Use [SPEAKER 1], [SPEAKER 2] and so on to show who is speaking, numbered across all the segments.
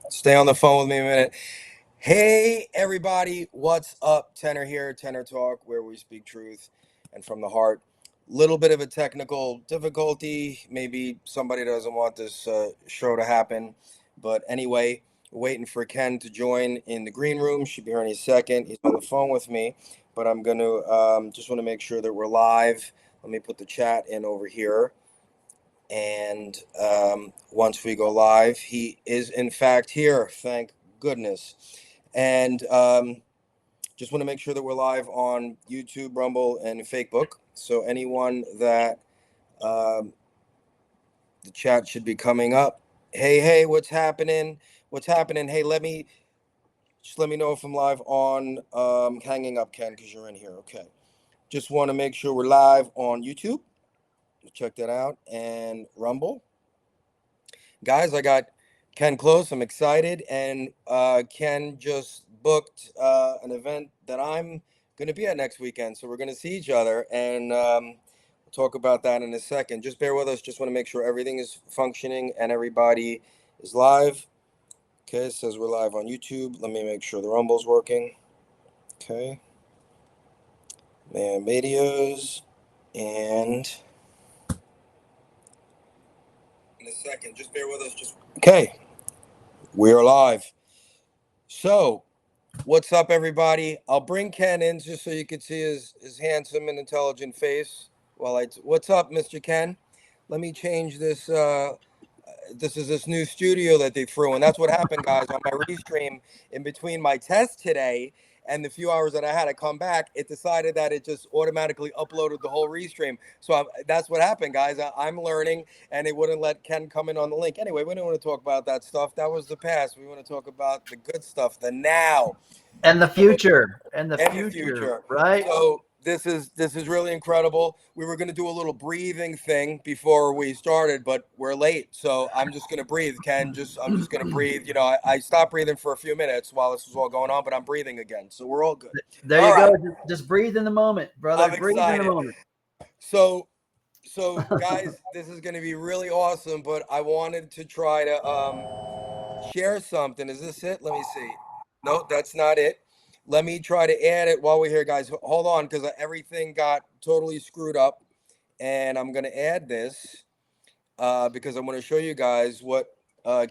[SPEAKER 1] Stay on the phone with me a minute. Hey, everybody, what's up? Tenor here, Tenor Talk, where we speak truth and from the heart. Little bit of a technical difficulty. Maybe somebody doesn't want this show to happen. But anyway, we're waiting for Ken to join in the green room. Should be here any second. He's on the phone with me. But I'm going to just want to make sure that we're live. Let me put the chat in over here. And once we go live, he is in fact here. Thank goodness. And just want to make sure that we're live on YouTube, Rumble, and Facebook. So anyone that the chat should be coming up. Hey, what's happening? What's happening? Hey, let me know if I'm live on hanging up, Ken, because you're in here. Okay. Just want to make sure we're live on YouTube. Check that out. And Rumble. Guys, I got Ken close. I'm excited. And Ken just booked an event that I'm going to be at next weekend. So we're going to see each other. And we'll talk about that in a second. Just bear with us. Just want to make sure everything is functioning and everybody is live. Okay, it says we're live on YouTube. Let me make sure the Rumble's working. Okay. Man, videos. And in a second, just bear with us. Okay. We're live. So, what's up, everybody? I'll bring Ken in just so you can see his handsome and intelligent face. What's up, Mr. Ken? Let me change this. This is this new studio that they threw in. That's what happened, guys, on my restream in between my test today and the few hours that I had to come back. It decided that it just automatically uploaded the whole restream. So that's what happened, guys. I'm learning, and it wouldn't let Ken come in on the link. Anyway, we don't want to talk about that stuff. That was the past. We want to talk about the good stuff, the now,
[SPEAKER 2] and the future, right?
[SPEAKER 1] So this is really incredible. We were going to do a little breathing thing before we started, but we're late, so I'm just going to breathe. I'm just going to breathe. You know, I stopped breathing for a few minutes while this was all going on, but I'm breathing again, so we're all good.
[SPEAKER 2] There you go. Just breathe in the moment, brother.
[SPEAKER 1] I'm excited. In the moment. So guys, this is going to be really awesome. But I wanted to try to share something. Is this it? Let me see. No, that's not it. Let me try to add it while we're here, guys. Hold on, because everything got totally screwed up. And I'm going to add this because I'm going to show you guys what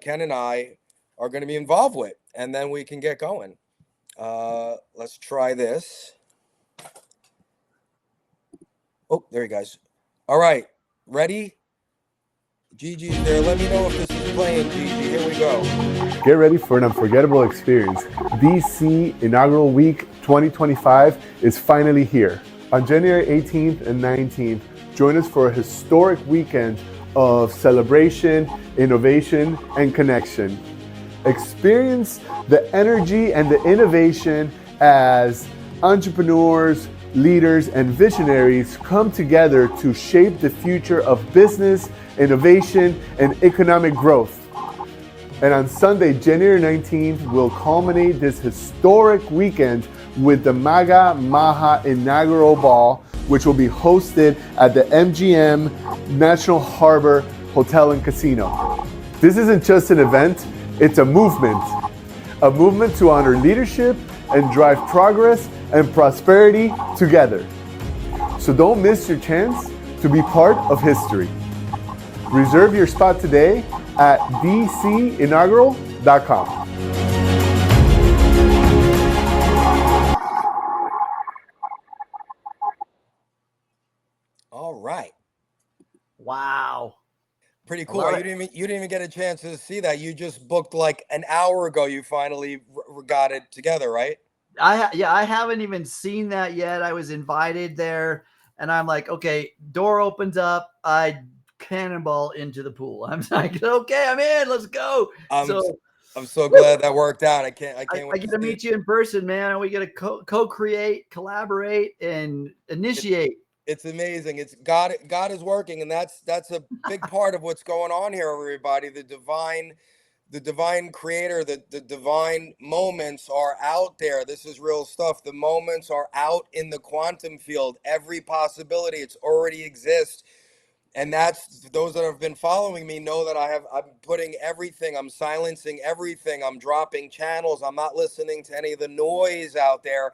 [SPEAKER 1] Ken and I are going to be involved with. And then we can get going. Let's try this. Oh, there you guys. All right. Ready? Gigi's there. Let me know if this is playing, Gigi. Here we go.
[SPEAKER 3] Get ready for an unforgettable experience. DC Inaugural Week 2025 is finally here. On January 18th and 19th, join us for a historic weekend of celebration, innovation, and connection. Experience the energy and the innovation as entrepreneurs, leaders, and visionaries come together to shape the future of business, innovation, and economic growth. And on Sunday, January 19th, we'll culminate this historic weekend with the MAGA-MAHA Inaugural Ball, which will be hosted at the MGM National Harbor Hotel and Casino. This isn't just an event, it's a movement to honor leadership and drive progress and prosperity together. So don't miss your chance to be part of history. Reserve your spot today at dcinaugural.com.
[SPEAKER 1] All right.
[SPEAKER 2] Wow.
[SPEAKER 1] Pretty cool. You didn't even get a chance to see that. You just booked like an hour ago. You finally got it together, right?
[SPEAKER 2] I haven't even seen that yet. I was invited there, and I'm like, okay, door opens up. I cannonball into the pool. I'm like, okay, I'm in. Let's go.
[SPEAKER 1] I'm so glad that worked out. I can't wait.
[SPEAKER 2] I get to meet you in person, man, and we get to co-create, collaborate, and initiate.
[SPEAKER 1] It's amazing. It's God is working, and that's a big part of what's going on here, everybody. The divine creator, the divine moments are out there. This is real stuff. The moments are out in the quantum field. Every possibility, it's already exists. And that's, those that have been following me know that I'm putting everything, I'm silencing everything, I'm dropping channels, I'm not listening to any of the noise out there.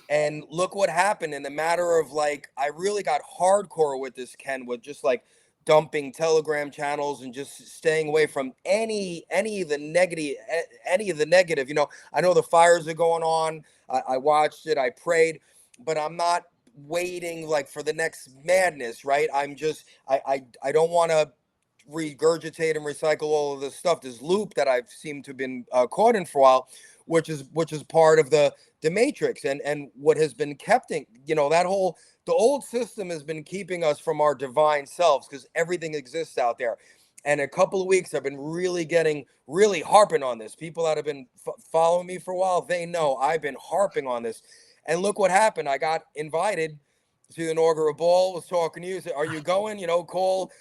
[SPEAKER 1] And look what happened in the matter of, like, I really got hardcore with this, Ken, with just like dumping Telegram channels and just staying away from any of the negative. You know, I know the fires are going on. I watched it, I prayed, but I'm not waiting like for the next madness, right? I don't want to regurgitate and recycle all of this stuff, this loop that I've seemed to have been caught in for a while, which is part of the matrix, and what has been kept in, you know, that whole, the old system has been keeping us from our divine selves, because everything exists out there. And a couple of weeks I've been really harping on this. People that have been following me for a while, they know I've been harping on this. And look what happened. I got invited to the inaugural ball. Was talking to you, said, are you going? You know, call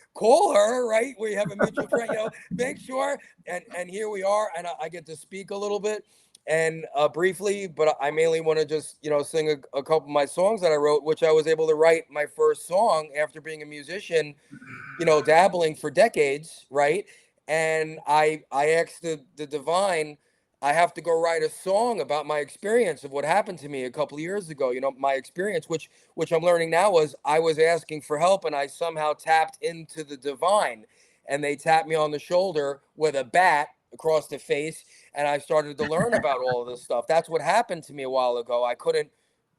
[SPEAKER 1] her, right? We have a mutual friend, you know, make sure. And here we are, and I get to speak a little bit and briefly, but I mainly want to just, you know, sing a couple of my songs that I wrote, which I was able to write my first song after being a musician, you know, dabbling for decades, right? And I asked the divine, I have to go write a song about my experience of what happened to me a couple of years ago. You know, my experience, which I'm learning now, was I was asking for help, and I somehow tapped into the divine, and they tapped me on the shoulder with a bat across the face, and I started to learn about all of this stuff. That's what happened to me a while ago. I couldn't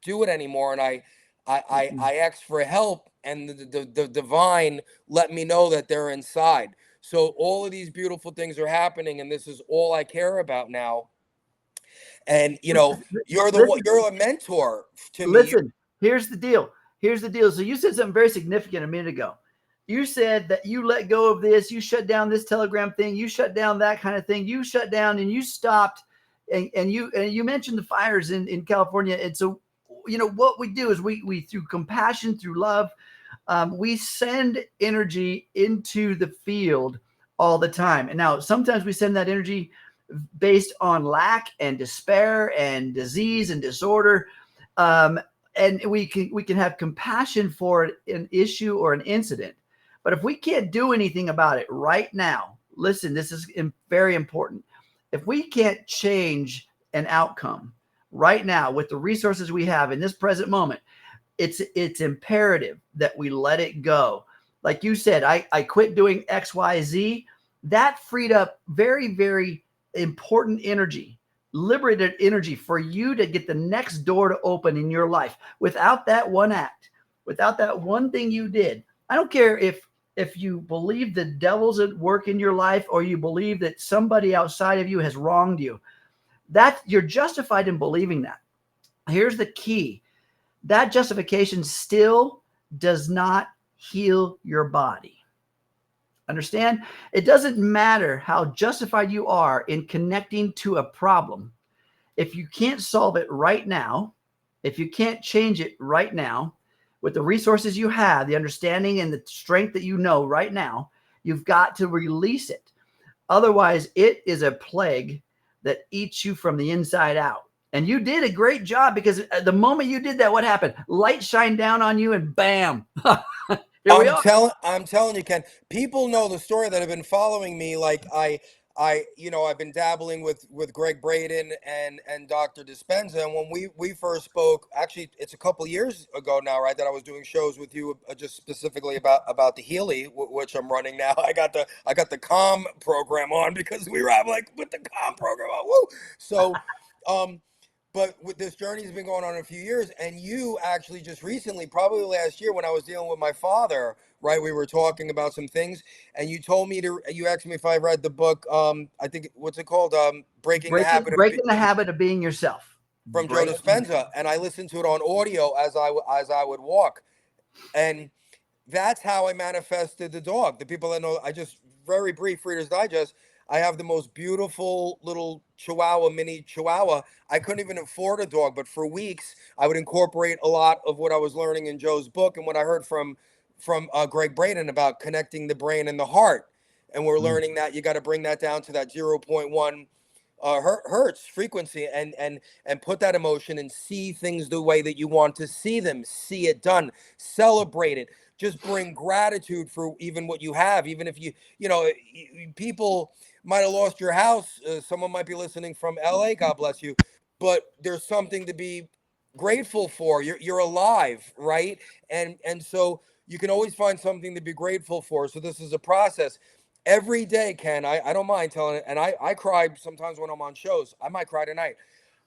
[SPEAKER 1] do it anymore, and I asked for help, and the divine let me know that they're inside. So all of these beautiful things are happening, and this is all I care about now. And you know,
[SPEAKER 2] Listen,
[SPEAKER 1] you're a mentor to me.
[SPEAKER 2] listen, here's the deal. Here's the deal. So you said something very significant a minute ago. You said that you let go of this, you shut down this Telegram thing, you shut down that kind of thing, you shut down and you stopped, and you mentioned the fires in California. And so, you know, what we do is we through compassion, through love, we send energy into the field all the time. And now sometimes we send that energy based on lack and despair and disease and disorder. And we can have compassion for an issue or an incident. But if we can't do anything about it right now, listen, this is very important. If we can't change an outcome right now with the resources we have in this present moment, it's imperative that we let it go. Like you said, I quit doing XYZ. That freed up very, very important energy, liberated energy for you to get the next door to open in your life. Without that one act, without that one thing you did, I don't care if you believe the devil's at work in your life, or you believe that somebody outside of you has wronged you, that you're justified in believing that. Here's the key. That justification still does not heal your body. Understand? It doesn't matter how justified you are in connecting to a problem. If you can't solve it right now, if you can't change it right now, with the resources you have, the understanding and the strength that you know right now, you've got to release it. Otherwise, it is a plague that eats you from the inside out. And you did a great job, because the moment you did that, what happened? Light shined down on you, and bam, here we are.
[SPEAKER 1] I'm telling you, Ken, people know the story that have been following me. Like you know, I've been dabbling with Greg Braden and Dr. Dispenza. And when we first spoke, actually, it's a couple years ago now, right? That I was doing shows with you, just specifically about the Healy, which I'm running now. I got the Calm program on, because we were like, with the Calm program on, woo. So, but with this journey has been going on a few years, and you actually just recently, probably last year, when I was dealing with my father, right, we were talking about some things, and you told me you asked me if I read the book, I think, what's it called? Breaking the Habit
[SPEAKER 2] Breaking the Habit of Being Yourself.
[SPEAKER 1] from Joe Dispenza, and I listened to it on audio as I would walk, and that's how I manifested the dog. The people that know, I just, very brief Reader's Digest, I have the most beautiful little mini Chihuahua. I couldn't even afford a dog, but for weeks I would incorporate a lot of what I was learning in Joe's book and what I heard from Greg Braden about connecting the brain and the heart. And we're learning that you got to bring that down to that 0.1 hertz frequency, and put that emotion and see things the way that you want to see them. See it done. Celebrate it. Just bring gratitude for even what you have, even if people might have lost your house. Someone might be listening from LA, God bless you, but there's something to be grateful for. You're alive, right? And so you can always find something to be grateful for. So this is a process. Every day, Ken, I don't mind telling it, and I cry sometimes when I'm on shows. I might cry tonight.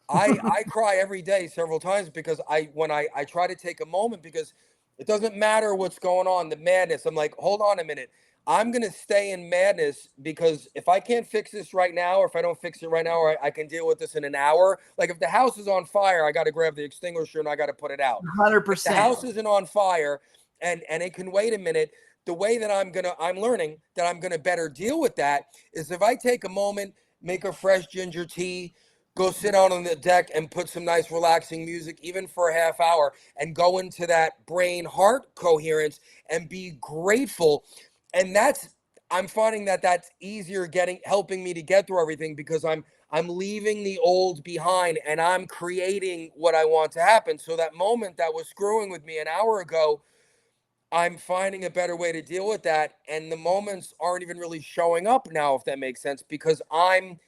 [SPEAKER 1] I cry every day several times because when I try to take a moment, because it doesn't matter what's going on, the madness. I'm like, hold on a minute. I'm going to stay in madness, because if I can't fix this right now, or if I don't fix it right now, or I can deal with this in an hour. Like if the house is on fire, I got to grab the extinguisher and I got to put it out. If the
[SPEAKER 2] 100%.
[SPEAKER 1] house isn't on fire and it can wait a minute, the way that I'm learning that I'm going to better deal with that is if I take a moment, make a fresh ginger tea, go sit out on the deck and put some nice relaxing music, even for a half hour, and go into that brain heart coherence and be grateful. And I'm finding that that's easier helping me to get through everything, because I'm leaving the old behind and I'm creating what I want to happen. So that moment that was screwing with me an hour ago, I'm finding a better way to deal with that. And the moments aren't even really showing up now, if that makes sense, because I'm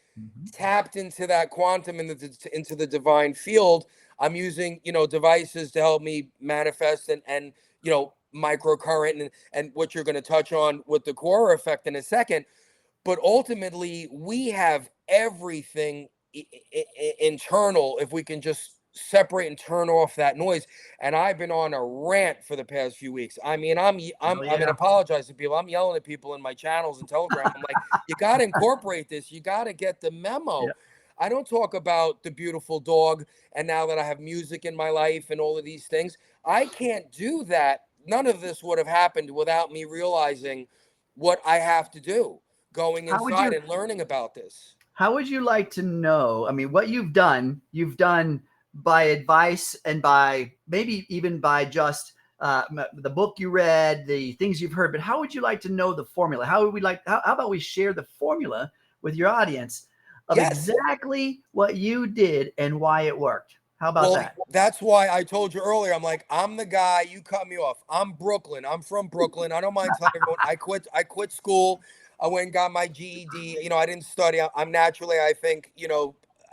[SPEAKER 1] tapped into that quantum, into the divine field. I'm using, devices to help me manifest and microcurrent and what you're going to touch on with the QUORAeffect in a second. But ultimately, we have everything internal, if we can just separate and turn off that noise. And I've been on a rant for the past few weeks. I mean, I'm gonna apologize to people. I'm yelling at people in my channels and Telegram. I'm like, you got to incorporate this. You got to get the memo.
[SPEAKER 2] Yeah.
[SPEAKER 1] I don't talk about the beautiful dog, and now that I have music in my life and all of these things, I can't do that. None of this would have happened without me realizing what I have to do, going
[SPEAKER 2] How would
[SPEAKER 1] inside
[SPEAKER 2] you
[SPEAKER 1] and learning about this.
[SPEAKER 2] how would you like to know? I mean, what you've done by advice and by maybe even by just the book you read, the things you've heard. But how would you like to know the formula? How about we share the formula with your audience of
[SPEAKER 1] Yes.
[SPEAKER 2] exactly what you did and why it worked? How about that?
[SPEAKER 1] That's why I told you earlier. I'm like, I'm the guy. You cut me off. I'm Brooklyn. I'm from Brooklyn. I don't mind telling everyone. I quit school. I went and got my GED. I didn't study. I'm naturally, I think,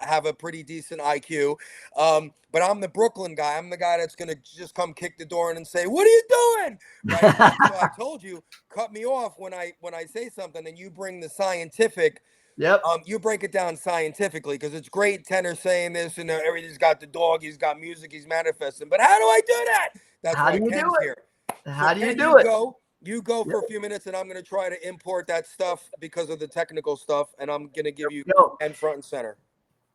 [SPEAKER 1] have a pretty decent IQ. But I'm the Brooklyn guy. I'm the guy that's gonna just come kick the door in and say, "What are you doing?" Right. So I told you, cut me off when I say something, and you bring the scientific.
[SPEAKER 2] Yep.
[SPEAKER 1] You break it down scientifically, because it's great Tenor saying this and everything's got the dog, he's got music, he's manifesting. But how do I do that? That's
[SPEAKER 2] How
[SPEAKER 1] why
[SPEAKER 2] do you do
[SPEAKER 1] Ken's
[SPEAKER 2] it?
[SPEAKER 1] here. So
[SPEAKER 2] How do you
[SPEAKER 1] Ken,
[SPEAKER 2] do it?
[SPEAKER 1] you go for
[SPEAKER 2] Yep.
[SPEAKER 1] a few minutes, and I'm going to try to import that stuff because of the technical stuff, and I'm going to give you
[SPEAKER 2] Go.
[SPEAKER 1] Ken front and center.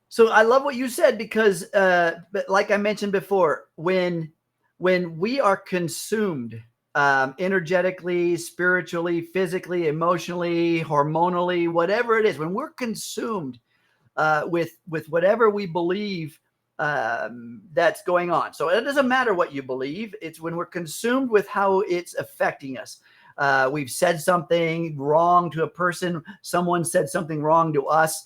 [SPEAKER 2] So I love what you said, because but like I mentioned before, when we are consumed energetically, spiritually, physically, emotionally, hormonally, whatever it is, when we're consumed with whatever we believe that's going on. So it doesn't matter what you believe. It's when we're consumed with how it's affecting us. We've said something wrong to a person. Someone said something wrong to us.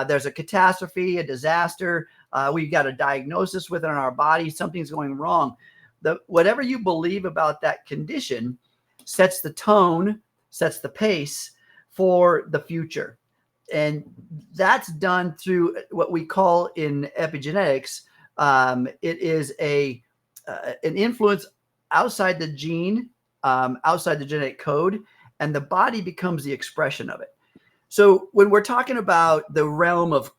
[SPEAKER 2] There's a catastrophe, a disaster. We've got a diagnosis within our body. Something's going wrong. Whatever you believe about that condition sets the tone, sets the pace for the future. And that's done through what we call in epigenetics. It is an influence outside the gene, outside the genetic code, and the body becomes the expression of it. So when we're talking about the realm of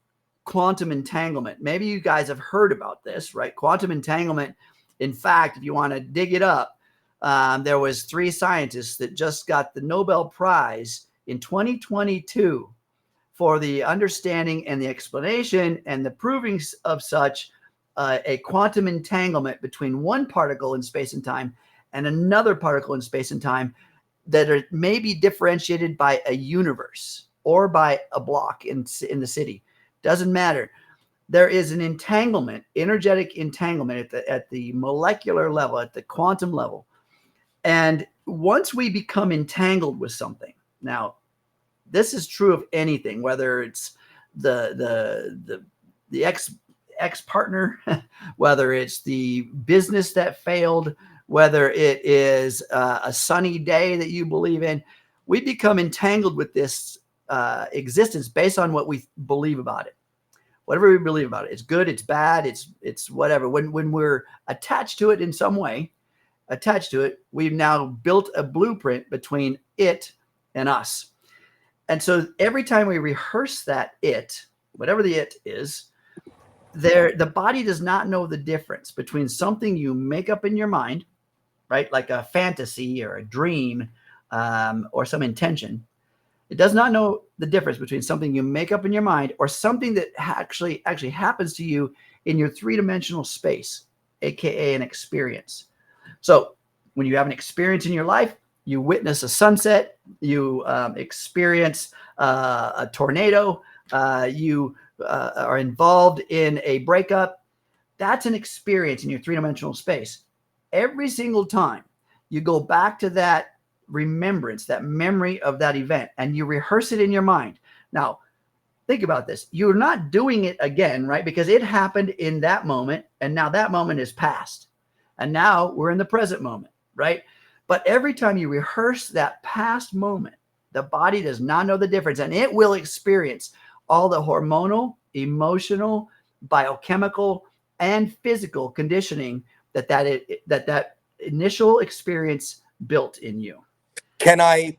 [SPEAKER 2] quantum entanglement, maybe you guys have heard about this, right? Quantum entanglement. In fact, if you want to dig it up, there was 3 scientists that just got the Nobel Prize in 2022 for the understanding and the explanation and the proving of such a quantum entanglement between one particle in space and time and another particle in space and time that are maybe differentiated by a universe or by a block in the city. Doesn't matter. There is an entanglement, energetic entanglement at the molecular level, at the quantum level. And once we become entangled with something, now, this is true of anything, whether it's the ex partner, whether it's the business that failed, whether it is a sunny day that you believe in, we become entangled with this existence based on what we believe about it. Whatever we believe about it, it's good, it's bad, it's whatever. When we're attached to it in some way, we've now built a blueprint between it and us. And so every time we rehearse that it, whatever the it is, the body does not know the difference between something you make up in your mind, right? Like a fantasy or a dream, or some intention. It does not know the difference between something you make up in your mind or something that actually happens to you in your three-dimensional space, aka an experience. So when you have an experience in your life, you witness a sunset, you experience a tornado, you are involved in a breakup. That's an experience in your three-dimensional space. Every single time you go back to that remembrance, that memory of that event, and you rehearse it in your mind. Now, think about this. You're not doing it again, right? Because it happened in that moment, and now that moment is past. And now we're in the present moment, right? But every time you rehearse that past moment, the body does not know the difference, and it will experience all the hormonal, emotional, biochemical, and physical conditioning that initial experience built in you.
[SPEAKER 1] Can I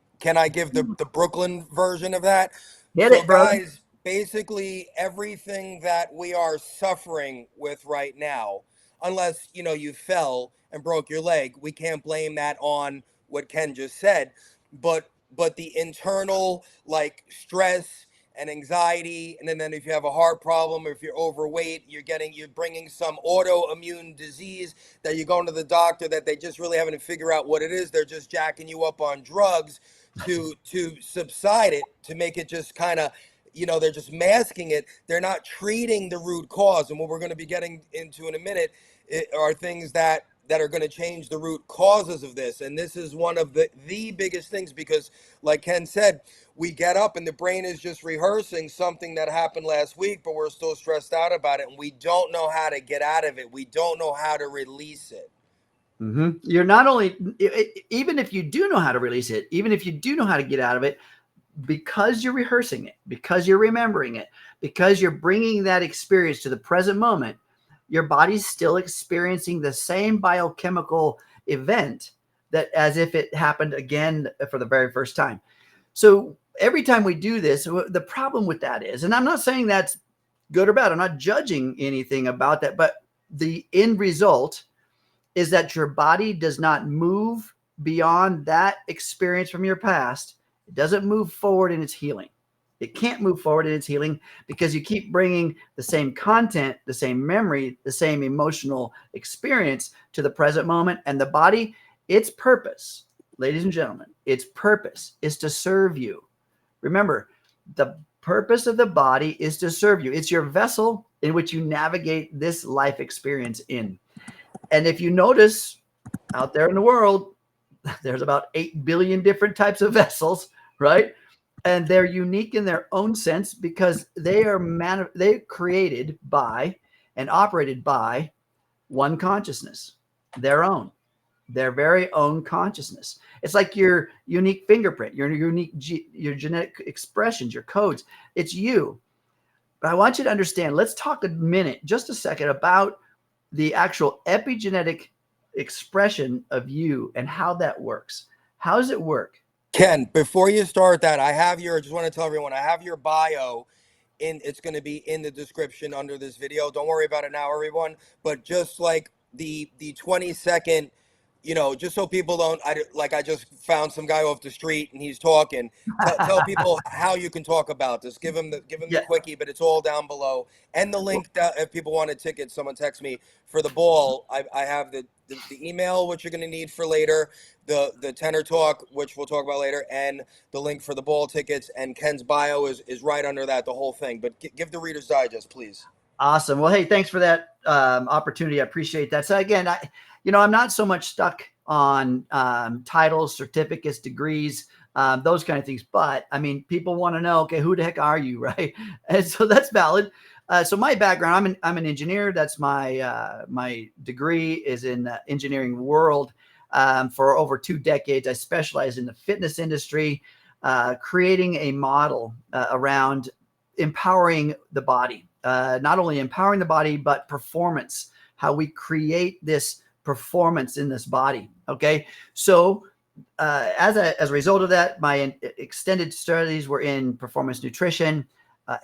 [SPEAKER 1] give the Brooklyn version of that?
[SPEAKER 2] Get
[SPEAKER 1] So
[SPEAKER 2] it, brother.
[SPEAKER 1] guys, basically everything that we are suffering with right now, unless you fell and broke your leg, we can't blame that on what Ken just said, but the internal like stress and anxiety, and then if you have a heart problem or if you're overweight, you're bringing some autoimmune disease that you're going to the doctor that they just really haven't figured out what it is. They're just jacking you up on drugs to subside it, to make it just kind of, they're just masking it. They're not treating the root cause. And what we're going to be getting into in a minute are things that are going to change the root causes of this. And this is one of the biggest things, because like Ken said, we get up and the brain is just rehearsing something that happened last week, but we're still stressed out about it. And we don't know how to get out of it. We don't know how to release it.
[SPEAKER 2] Mm-hmm. You're not only, even if you do know how to release it, even if you do know how to get out of it, because you're rehearsing it, because you're remembering it, because you're bringing that experience to the present moment, your body's still experiencing the same biochemical event that as if it happened again for the very first time. So every time we do this, the problem with that is, and I'm not saying that's good or bad, I'm not judging anything about that, but the end result is that your body does not move beyond that experience from your past. It doesn't move forward in its healing. It can't move forward in its healing because you keep bringing the same content, the same memory, the same emotional experience to the present moment. And the body, its purpose, ladies and gentlemen, its purpose is to serve you. Remember, the purpose of the body is to serve you. It's your vessel in which you navigate this life experience in. And if you notice out there in the world, there's about 8 billion different types of vessels, right? And they're unique in their own sense because they're created by and operated by one consciousness, their very own consciousness. It's like your unique fingerprint, your genetic expressions, your codes. It's you. But I want you to understand, let's talk a minute, just a second, about the actual epigenetic expression of you and how that works. How does it work?
[SPEAKER 1] Ken, before you start that, I just want to tell everyone, I have your bio it's going to be in the description under this video. Don't worry about it now, everyone. But just like the 20-second, just so people don't, I just found some guy off the street and he's talking. Tell people how you can talk about this. Give them the quickie, but it's all down below. And the link that if people want a ticket, someone text me for the ball. I have the email, which you're going to need for later, the Tenor Talk, which we'll talk about later, and the link for the ball tickets, and Ken's bio is right under that, the whole thing. But give the Reader's Digest, please.
[SPEAKER 2] Awesome. Well, hey, thanks for that opportunity. I appreciate that. So again, I'm not so much stuck on titles, certificates, degrees. those kind of things. But I mean, people want to know, okay, who the heck are you, right? And so that's valid. So my background, I'm an engineer. That's my degree is in the engineering world. For over 2 decades, I specialized in the fitness industry, creating a model around empowering the body, not only empowering the body, but performance, how we create this performance in this body. Okay. So as a result of that, my extended studies were in performance nutrition,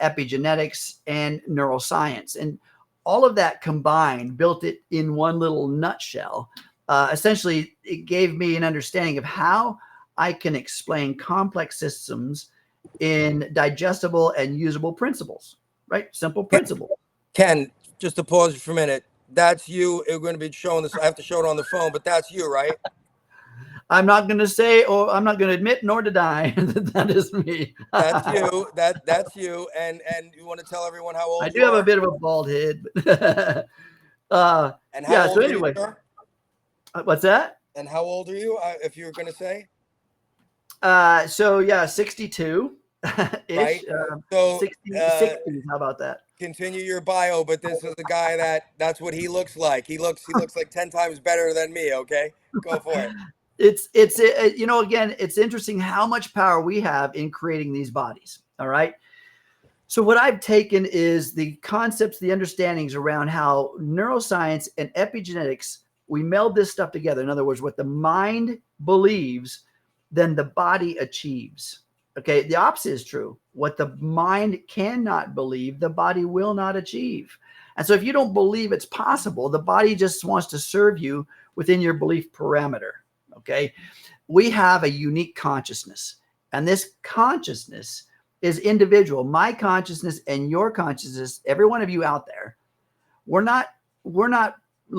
[SPEAKER 2] epigenetics, and neuroscience. And all of that combined built it in one little nutshell. Essentially, it gave me an understanding of how I can explain complex systems in digestible and usable principles, right? Simple principle.
[SPEAKER 1] Ken, just to pause for a minute. That's you. We're going to be showing this. I have to show it on the phone, but that's you, right?
[SPEAKER 2] I'm not going to say, or I'm not going to admit nor deny that that is me.
[SPEAKER 1] That's you. That's you. And you want to tell everyone how old
[SPEAKER 2] I
[SPEAKER 1] you
[SPEAKER 2] do have
[SPEAKER 1] are?
[SPEAKER 2] a bit of a bald head.
[SPEAKER 1] And how
[SPEAKER 2] Yeah.
[SPEAKER 1] old
[SPEAKER 2] So
[SPEAKER 1] are
[SPEAKER 2] anyway,
[SPEAKER 1] you, sir?
[SPEAKER 2] what's that?
[SPEAKER 1] And how old are you? If you were going to say,
[SPEAKER 2] So yeah, 62 ish.
[SPEAKER 1] right? So
[SPEAKER 2] 60s. How about that?
[SPEAKER 1] continue your bio, but this is a guy that's what he looks like. He looks like 10 times better than me. Okay, go for it.
[SPEAKER 2] It's you know, again, it's interesting how much power we have in creating these bodies. All right. So what I've taken is the concepts, the understandings around how neuroscience and epigenetics, we meld this stuff together. In other words, what the mind believes, then the body achieves. Okay. The opposite is true. What the mind cannot believe, the body will not achieve. And so if you don't believe it's possible, the body just wants to serve you within your belief parameter. Okay. We have a unique consciousness, and this consciousness is individual. My consciousness and your consciousness, every one of you out there, we're not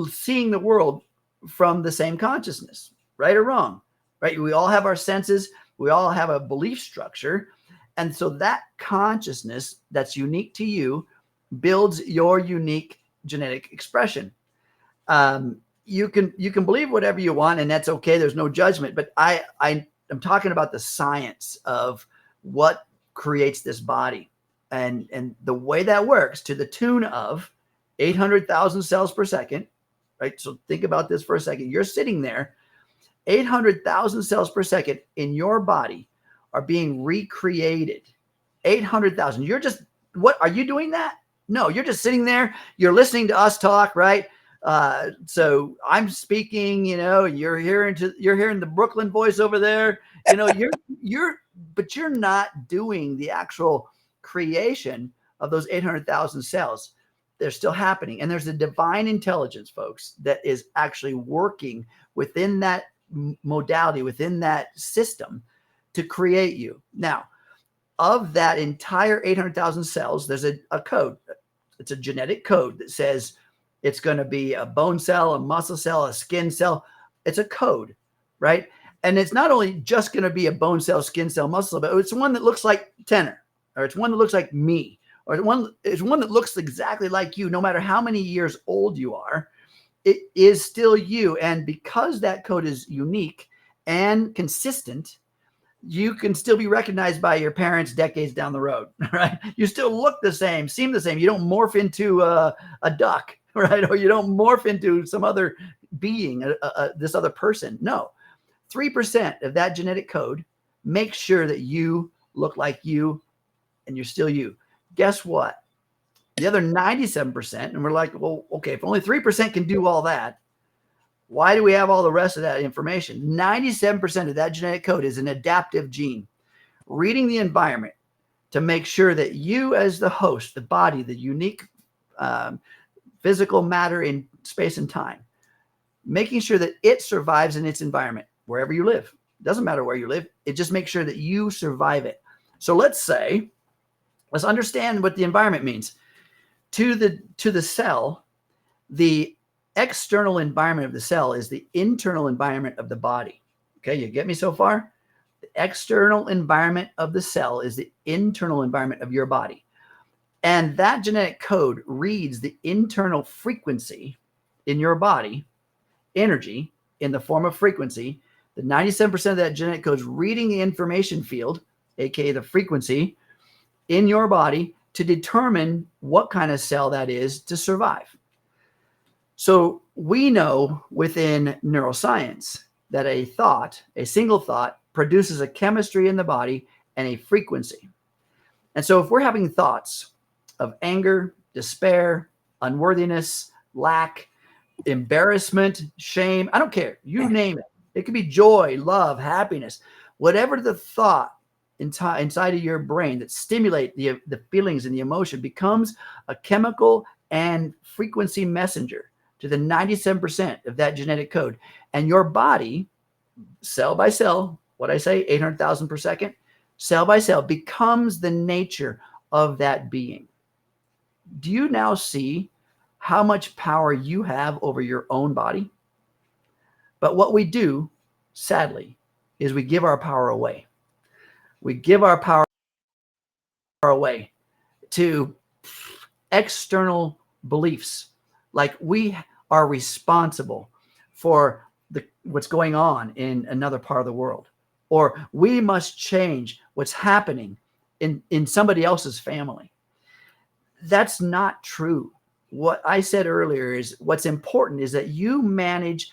[SPEAKER 2] seeing the world from the same consciousness, right or wrong, right? We all have our senses. We all have a belief structure. And so that consciousness that's unique to you builds your unique genetic expression. You can believe whatever you want, and that's okay. There's no judgment. But I'm talking about the science of what creates this body, and the way that works to the tune of 800,000 cells per second, right? So think about this for a second. You're sitting there, 800,000 cells per second in your body are being recreated. 800,000. You're just, what are you doing that? No, you're just sitting there. You're listening to us talk, right? So I'm speaking, you know, you're hearing the Brooklyn voice over there, you know, but you're not doing the actual creation of those 800,000 cells. They're still happening. And there's a divine intelligence, folks, that is actually working within that modality, within that system to create you. Now, of that entire 800,000 cells, there's a code. It's a genetic code that says it's going to be a bone cell, a muscle cell, a skin cell. It's a code, right? And it's not only just going to be a bone cell, skin cell, muscle, but it's one that looks like Tenner, or it's one that looks like me, or it's one that looks exactly like you, no matter how many years old you are. It is still you. And because that code is unique and consistent, you can still be recognized by your parents decades down the road, right? You still look the same, seem the same. You don't morph into a duck, right? Or you don't morph into some other being, this other person. No, 3% of that genetic code makes sure that you look like you and you're still you. Guess what? The other 97%, and we're like, well, okay, if only 3% can do all that, why do we have all the rest of that information? 97% of that genetic code is an adaptive gene, reading the environment to make sure that you as the host, the body, the unique physical matter in space and time, making sure that it survives in its environment, wherever you live. It doesn't matter where you live. It just makes sure that you survive it. So let's understand what the environment means. To the cell, the external environment of the cell is the internal environment of the body. Okay, you get me so far? The external environment of the cell is the internal environment of your body. And that genetic code reads the internal frequency in your body, energy in the form of frequency, The 97% of that genetic code is reading the information field, aka the frequency, in your body to determine what kind of cell that is to survive. So we know within neuroscience that a single thought, produces a chemistry in the body and a frequency. And so if we're having thoughts of anger, despair, unworthiness, lack, embarrassment, shame, I don't care, you name it. It could be joy, love, happiness, whatever the thought inside of your brain that stimulate the feelings and the emotion becomes a chemical and frequency messenger to the 97% of that genetic code. And your body, cell by cell, what I say, 800,000 per second, cell by cell, becomes the nature of that being. Do you now see how much power you have over your own body? But what we do, sadly, is we give our power away. We give our power away to external beliefs, like we are responsible for what's going on in another part of the world, or we must change what's happening in somebody else's family. That's not true. What I said earlier is what's important is that you manage,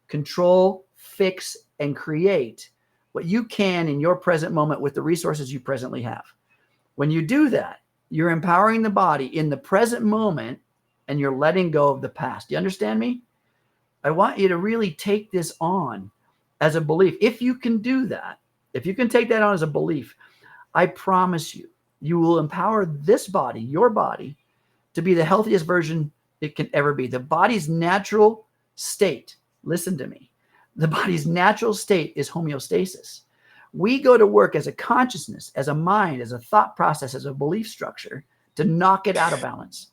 [SPEAKER 2] control, fix, and create what you can in your present moment with the resources you presently have. When you do that, you're empowering the body in the present moment and you're letting go of the past. Do you understand me? I want you to really take this on as a belief. If you can do that, if you can take that on as a belief, I promise you, you will empower this body, your body, to be the healthiest version it can ever be. The body's natural state, listen to me, the body's natural state is homeostasis. We go to work as a consciousness, as a mind, as a thought process, as a belief structure to knock it out of balance,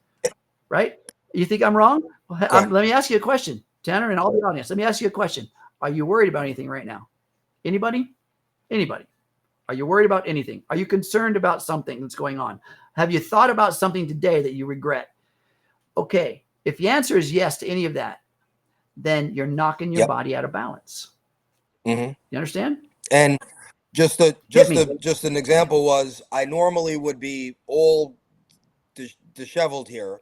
[SPEAKER 2] right? You think I'm wrong? Let me ask you a question, Tanner, and all the audience. Let me ask you a question. Are you worried about anything right now? Anybody? Anybody? Are you worried about anything? Are you concerned about something that's going on? Have you thought about something today that you regret? Okay, if the answer is yes to any of that, then you're knocking your body out of balance.
[SPEAKER 1] Mm-hmm.
[SPEAKER 2] You understand?
[SPEAKER 1] And just an example was I normally would be all disheveled here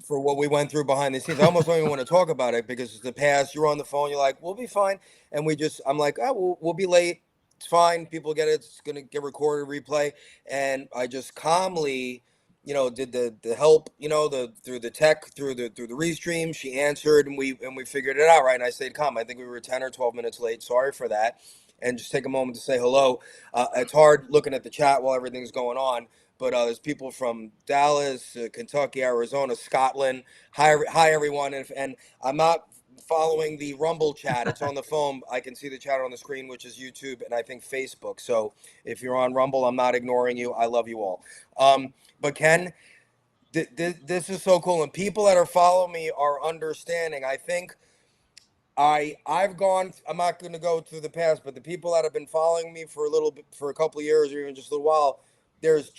[SPEAKER 1] for what we went through behind the scenes. I almost don't even want to talk about it because it's the past. You're on the phone. You're like, we'll be fine. And I'm like, oh, we'll be late. It's fine. People get it. It's going to get recorded, replay. And I just calmly, did the help, through the tech, through the restream. She answered and we figured it out. Right. And I stayed calm. I think we were 10 or 12 minutes late. Sorry for that. And just take a moment to say hello. It's hard looking at the chat while everything's going on. But there's people from Dallas, Kentucky, Arizona, Scotland. Hi everyone. And I'm not following the Rumble chat. It's on the phone. I can see the chat on the screen, which is YouTube and I think Facebook. So if you're on Rumble, I'm not ignoring you. I love you all. But Ken, this is so cool. And people that are following me are understanding. I think I'm not going to go through the past, but the people that have been following me for a couple of years or even just a little while, there's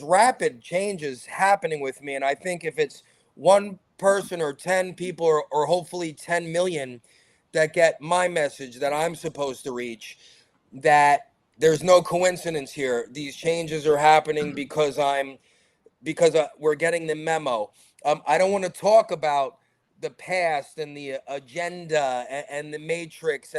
[SPEAKER 1] rapid changes happening with me. And I think if it's one person or 10 people or hopefully 10 million that get my message that I'm supposed to reach, that there's no coincidence here. These changes are happening because we're getting the memo. I don't want to talk about the past and the agenda and the matrix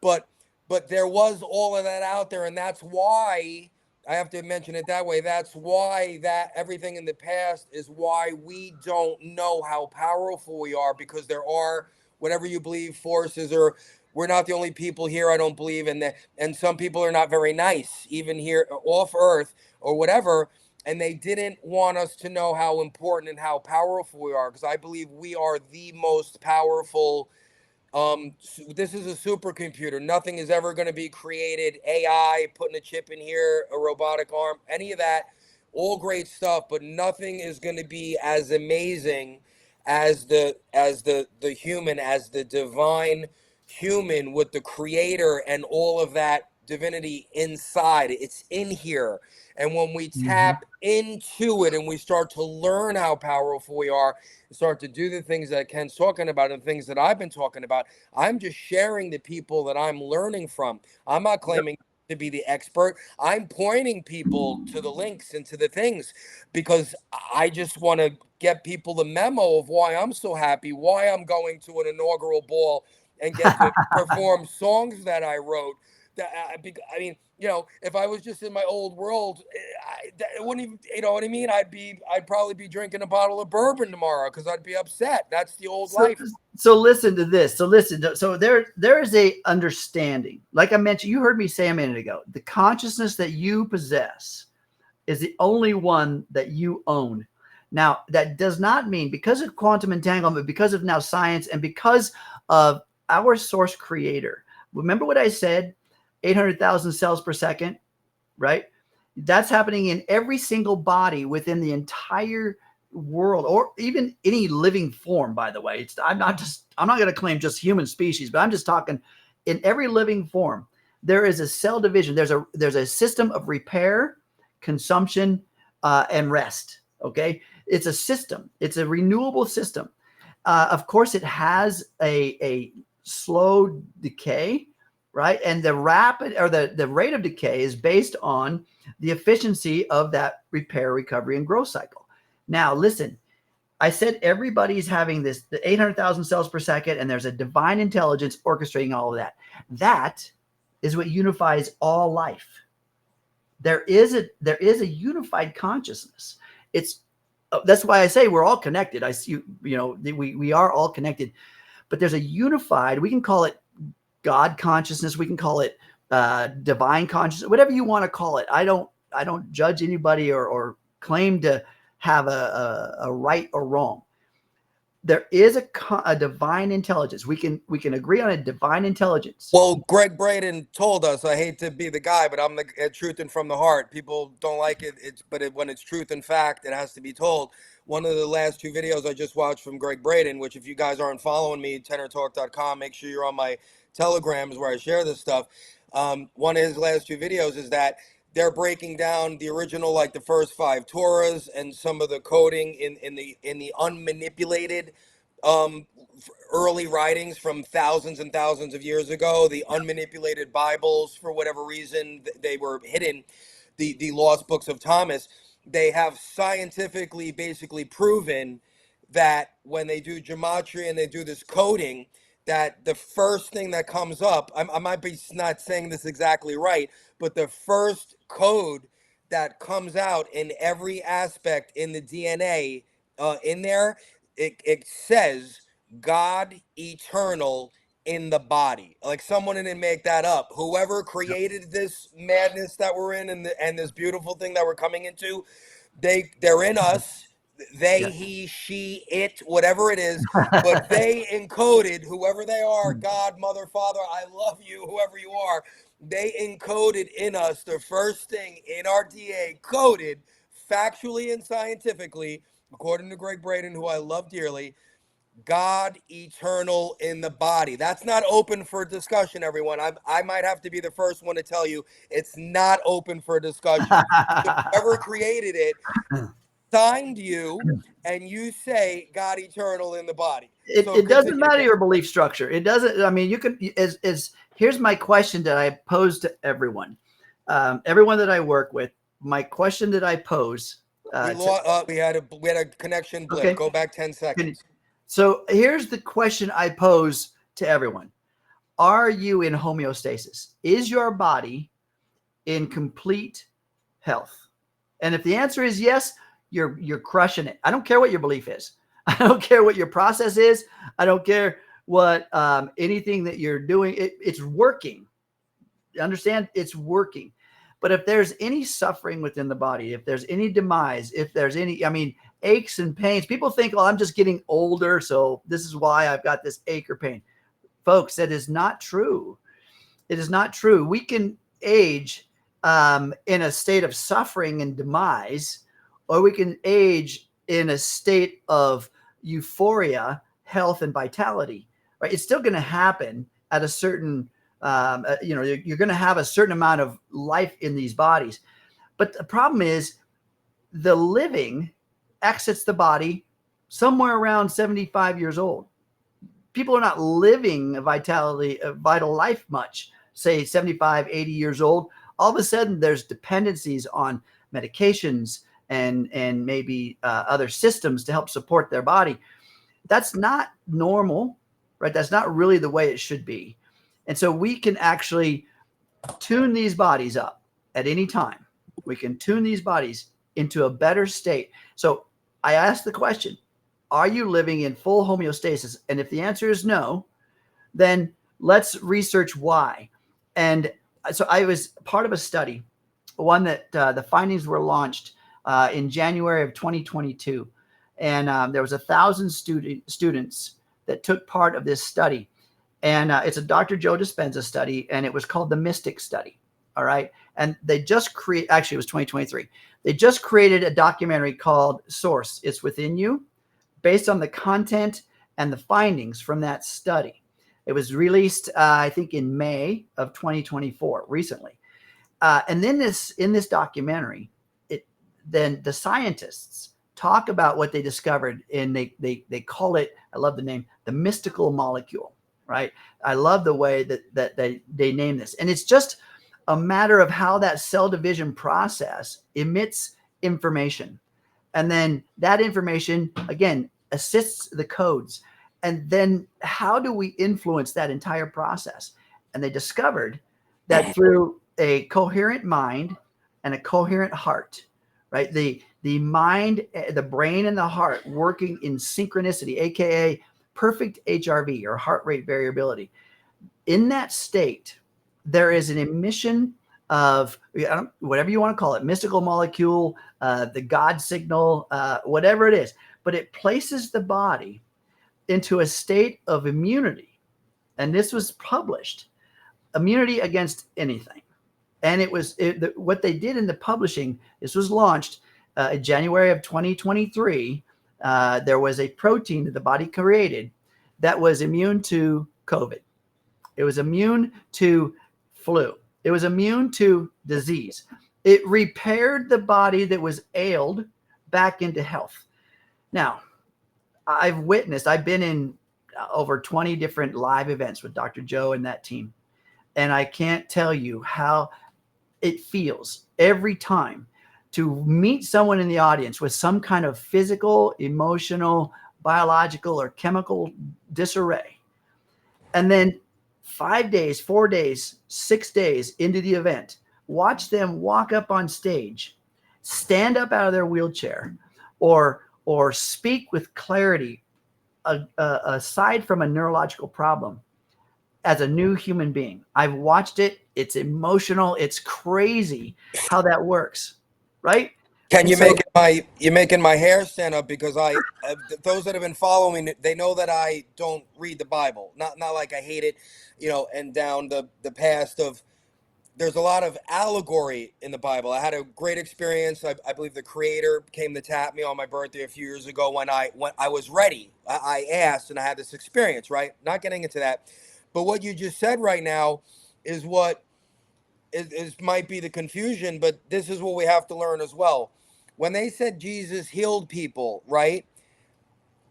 [SPEAKER 1] but there was all of that out there, and that's why I have to mention it that way. That's why that everything in the past is why we don't know how powerful we are, because there are, whatever you believe, forces, or we're not the only people here, I don't believe in that, and some people are not very nice even here off earth or whatever. And they didn't want us to know how important and how powerful we are, because I believe we are the most powerful. This is a supercomputer. Nothing is ever going to be created. AI, putting a chip in here, a robotic arm, any of that, all great stuff, but nothing is going to be as amazing as the human, as the divine human with the creator and all of that divinity inside. It's in here. And when we
[SPEAKER 2] Mhm.
[SPEAKER 1] tap into it and we start to learn how powerful we are, and start to do the things that Ken's talking about and things that I've been talking about, I'm just sharing the people that I'm learning from. I'm not claiming to be the expert. I'm pointing people to the links and to the things because I just want to get people the memo of why I'm so happy, why I'm going to an inaugural ball and get to perform songs that I wrote. That I mean, you know, if I was just in my old world, it wouldn't even, you know what I mean? I'd probably be drinking a bottle of bourbon tomorrow because I'd be upset. That's the old life.
[SPEAKER 2] So listen to this. So there is a understanding. Like I mentioned, you heard me say a minute ago, the consciousness that you possess is the only one that you own. Now, that does not mean, because of quantum entanglement, because of now science, and because of our source creator. Remember what I said? 800,000 cells per second, right? That's happening in every single body within the entire world, or even any living form, by the way. I'm not going to claim just human species, but I'm just talking in every living form. There is a cell division. There's a system of repair, consumption, and rest. Okay. It's a system. It's a renewable system. Of course, it has a slow decay, right? And the rapid, or the rate of decay is based on the efficiency of that repair, recovery, and growth cycle. Now, listen, I said everybody's having the 800,000 cells per second, and there's a divine intelligence orchestrating all of that. That is what unifies all life. There is a unified consciousness. That's why I say we're all connected. I see, we are all connected, but there's a unified, we can call it God consciousness. We can call it divine consciousness, whatever you want to call it. I don't judge anybody or claim to have a right or wrong. There is a divine intelligence. We can agree on a divine intelligence.
[SPEAKER 1] Well, Greg Braden told us, I hate to be the guy, but I'm the truth and from the heart. People don't like it. When it's truth and fact, it has to be told. One of the last two videos I just watched from Greg Braden, which if you guys aren't following me, tennertalk.com, make sure you're on my telegrams where I share this stuff. One of his last two videos is that they're breaking down the original, like the first 5 Torahs and some of the coding in the unmanipulated early writings from thousands and thousands of years ago, the unmanipulated Bibles. For whatever reason, they were hidden, the lost books of Thomas. They have scientifically basically proven that when they do gematria and they do this coding, that the first thing that comes up, I might be not saying this exactly right, but the first code that comes out in every aspect in the DNA in there, it says God eternal in the body. Like someone didn't make that up. Whoever created this madness that we're in, and this beautiful thing that we're coming into, they're in us. They,
[SPEAKER 2] Yes.
[SPEAKER 1] he, she, it, whatever it is, but they encoded, whoever they are, God, Mother, Father, I love you, whoever you are, they encoded in us the first thing in our DNA, coded factually and scientifically, according to Greg Braden, who I love dearly, God eternal in the body. That's not open for discussion, everyone. I might have to be the first one to tell you it's not open for discussion. Whoever created it signed you, and you say God eternal in the body.
[SPEAKER 2] It doesn't matter your belief structure. It doesn't. I mean, you can. Here's my question that I pose to everyone, everyone that I work with. My question that I pose.
[SPEAKER 1] We had a connection blip. Okay. Go back 10 seconds.
[SPEAKER 2] So here's the question I pose to everyone. Are you in homeostasis? Is your body in complete health? And if the answer is yes, you're crushing it. I don't care what your belief is. I don't care what your process is. I don't care what anything that you're doing. It's working. Understand? It's working. But if there's any suffering within the body, if there's any demise, if there's any, aches and pains, people think, oh, I'm just getting older, so this is why I've got this ache or pain. Folks, that is not true. It is not true. We can age in a state of suffering and demise, or we can age in a state of euphoria, health, and vitality. Right? It's still going to happen at a certain You're going to have a certain amount of life in these bodies. But the problem is the living exits the body somewhere around 75 years old. People are not living a vital life much, say 75, 80 years old. All of a sudden, there's dependencies on medications and maybe other systems to help support their body. That's not normal, right? That's not really the way it should be. And so we can actually tune these bodies up at any time. We can tune these bodies into a better state. So I asked the question, are you living in full homeostasis? And if the answer is no, then let's research why. And so I was part of a study, one that the findings were launched in January of 2022. And there was 1,000 students that took part of this study. And it's a Dr. Joe Dispenza study, and it was called the Mystic Study. All right. And they just actually, it was 2023. They just created a documentary called Source, It's Within You, based on the content and the findings from that study. It was released, I think, in May of 2024, recently. And then in this documentary, then the scientists talk about what they discovered, and they call it, I love the name, the mystical molecule, right? I love the way that they name this. And it's just a matter of how that cell division process emits information. And then that information, again, assists the codes. And then how do we influence that entire process? And they discovered that through a coherent mind and a coherent heart, right? The mind, the brain, and the heart working in synchronicity, aka perfect HRV, or heart rate variability. In that state, there is an emission of whatever you want to call it, mystical molecule, the God signal, whatever it is, but it places the body into a state of immunity. And this was published, immunity against anything. And what they did in the publishing, this was launched in January of 2023. There was a protein that the body created that was immune to COVID. It was immune to flu. It was immune to disease. It repaired the body that was ailed back into health. Now, I've been in over 20 different live events with Dr. Joe and that team. And I can't tell you how it feels every time to meet someone in the audience with some kind of physical, emotional, biological, or chemical disarray. And then 5 days, 4 days, 6 days into the event, watch them walk up on stage, stand up out of their wheelchair, or speak with clarity, aside from a neurological problem, as a new human being. I've watched it. It's emotional. It's crazy how that works, right?
[SPEAKER 1] Ken, you're making my hair stand up, because those that have been following it, they know that I don't read the Bible. Not like I hate it, and down the past of, there's a lot of allegory in the Bible. I had a great experience. I believe the Creator came to tap me on my birthday a few years ago when I was ready. I asked, and I had this experience, right? Not getting into that. But what you just said right now is what is might be the confusion, but this is what we have to learn as well. When they said Jesus healed people, right?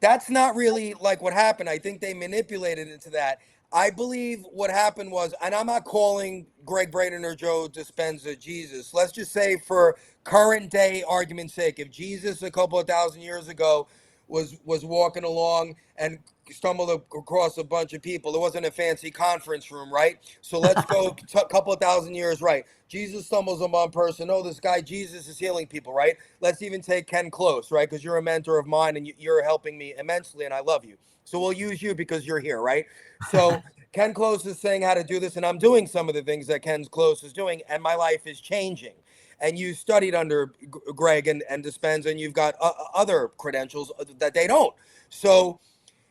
[SPEAKER 1] That's not really like what happened. I think they manipulated into that. I believe what happened was, and I'm not calling Greg Braden or Joe Dispenza Jesus. Let's just say, for current day argument's sake, if Jesus a couple of thousand years ago was walking along and stumbled across a bunch of people, it wasn't a fancy conference room, right? So let's go a couple of thousand years, right? Jesus stumbles on one person. Oh, this guy Jesus is healing people, right? Let's even take Ken Close, right? Because you're a mentor of mine and you're helping me immensely, and I love you. So we'll use you because you're here, right? So Ken Close is saying how to do this, and I'm doing some of the things that Ken Close is doing, and my life is changing. And you studied under Greg and Dispenza, and you've got other credentials that they don't. So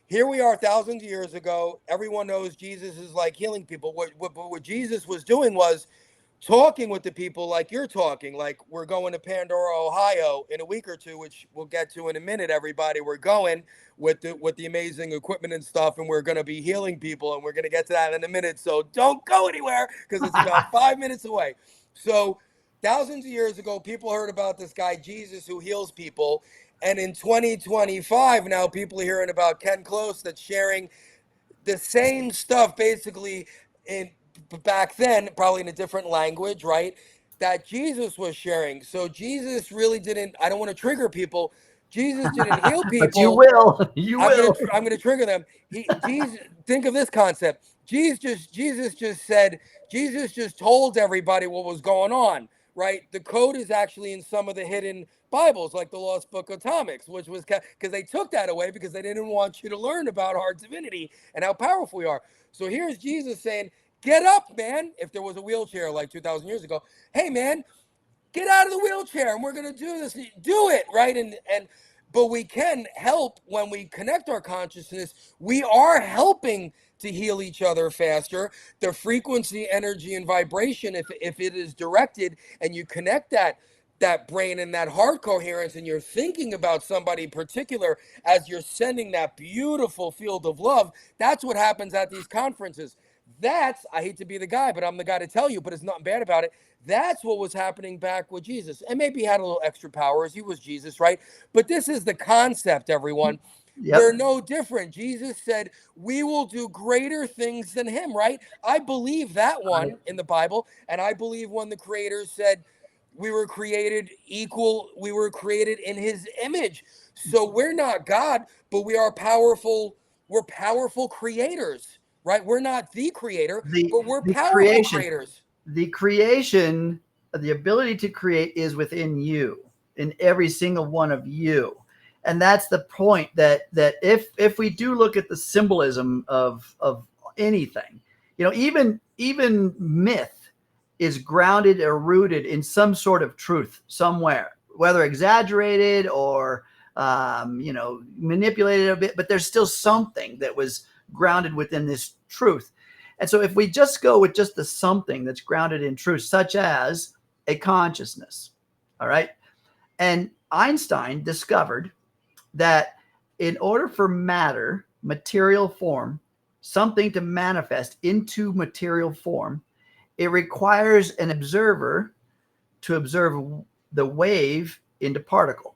[SPEAKER 1] here we are, thousands of years ago. Everyone knows Jesus is like healing people. What Jesus was doing was talking with the people like you're talking, like we're going to Pandora, Ohio in a week or two, which we'll get to in a minute, everybody. We're going with the amazing equipment and stuff, and we're going to be healing people, and we're going to get to that in a minute. So don't go anywhere, because it's about 5 minutes away. So thousands of years ago, people heard about this guy, Jesus, who heals people. And in 2025, now people are hearing about Ken Close that's sharing the same stuff basically in back then, probably in a different language, right? That Jesus was sharing. So Jesus really didn't, I don't want to trigger people. Jesus didn't heal
[SPEAKER 2] But you
[SPEAKER 1] people.
[SPEAKER 2] will. You will.
[SPEAKER 1] I'm gonna trigger them. Jesus, think of this concept. Jesus just told everybody what was going on, right? The code is actually in some of the hidden Bibles, like the Lost Book of Atomics, which was because they took that away because they didn't want you to learn about our divinity and how powerful we are. So here's Jesus saying, "Get up, man!" If there was a wheelchair like 2,000 years ago, hey man, get out of the wheelchair and we're going to do this. Do it, right? But we can help when we connect our consciousness. We are helping to heal each other faster. The frequency, energy, and vibration, if it is directed and you connect that brain and that heart coherence, and you're thinking about somebody particular as you're sending that beautiful field of love, that's what happens at these conferences. That's, I hate to be the guy, but I'm the guy to tell you, but there's nothing bad about it. That's what was happening back with Jesus. And maybe he had a little extra powers. He was Jesus, right? But this is the concept, everyone.
[SPEAKER 2] Yep.
[SPEAKER 1] We're no different. Jesus said, we will do greater things than him, right? I believe that one in the Bible. And I believe when the Creator said, we were created equal, we were created in his image. So we're not God, but we are powerful. We're powerful creators, right? We're not the creator, but we're powerful creators.
[SPEAKER 2] The creation, the ability to create is within you, in every single one of you. And that's the point, that if we do look at the symbolism of anything, you know, even myth is grounded or rooted in some sort of truth somewhere, whether exaggerated or manipulated a bit, but there's still something that was grounded within this truth. And so if we just go with just the something that's grounded in truth, such as a consciousness, all right? And Einstein discovered that in order for matter, material form, something to manifest into material form, it requires an observer to observe the wave into particle.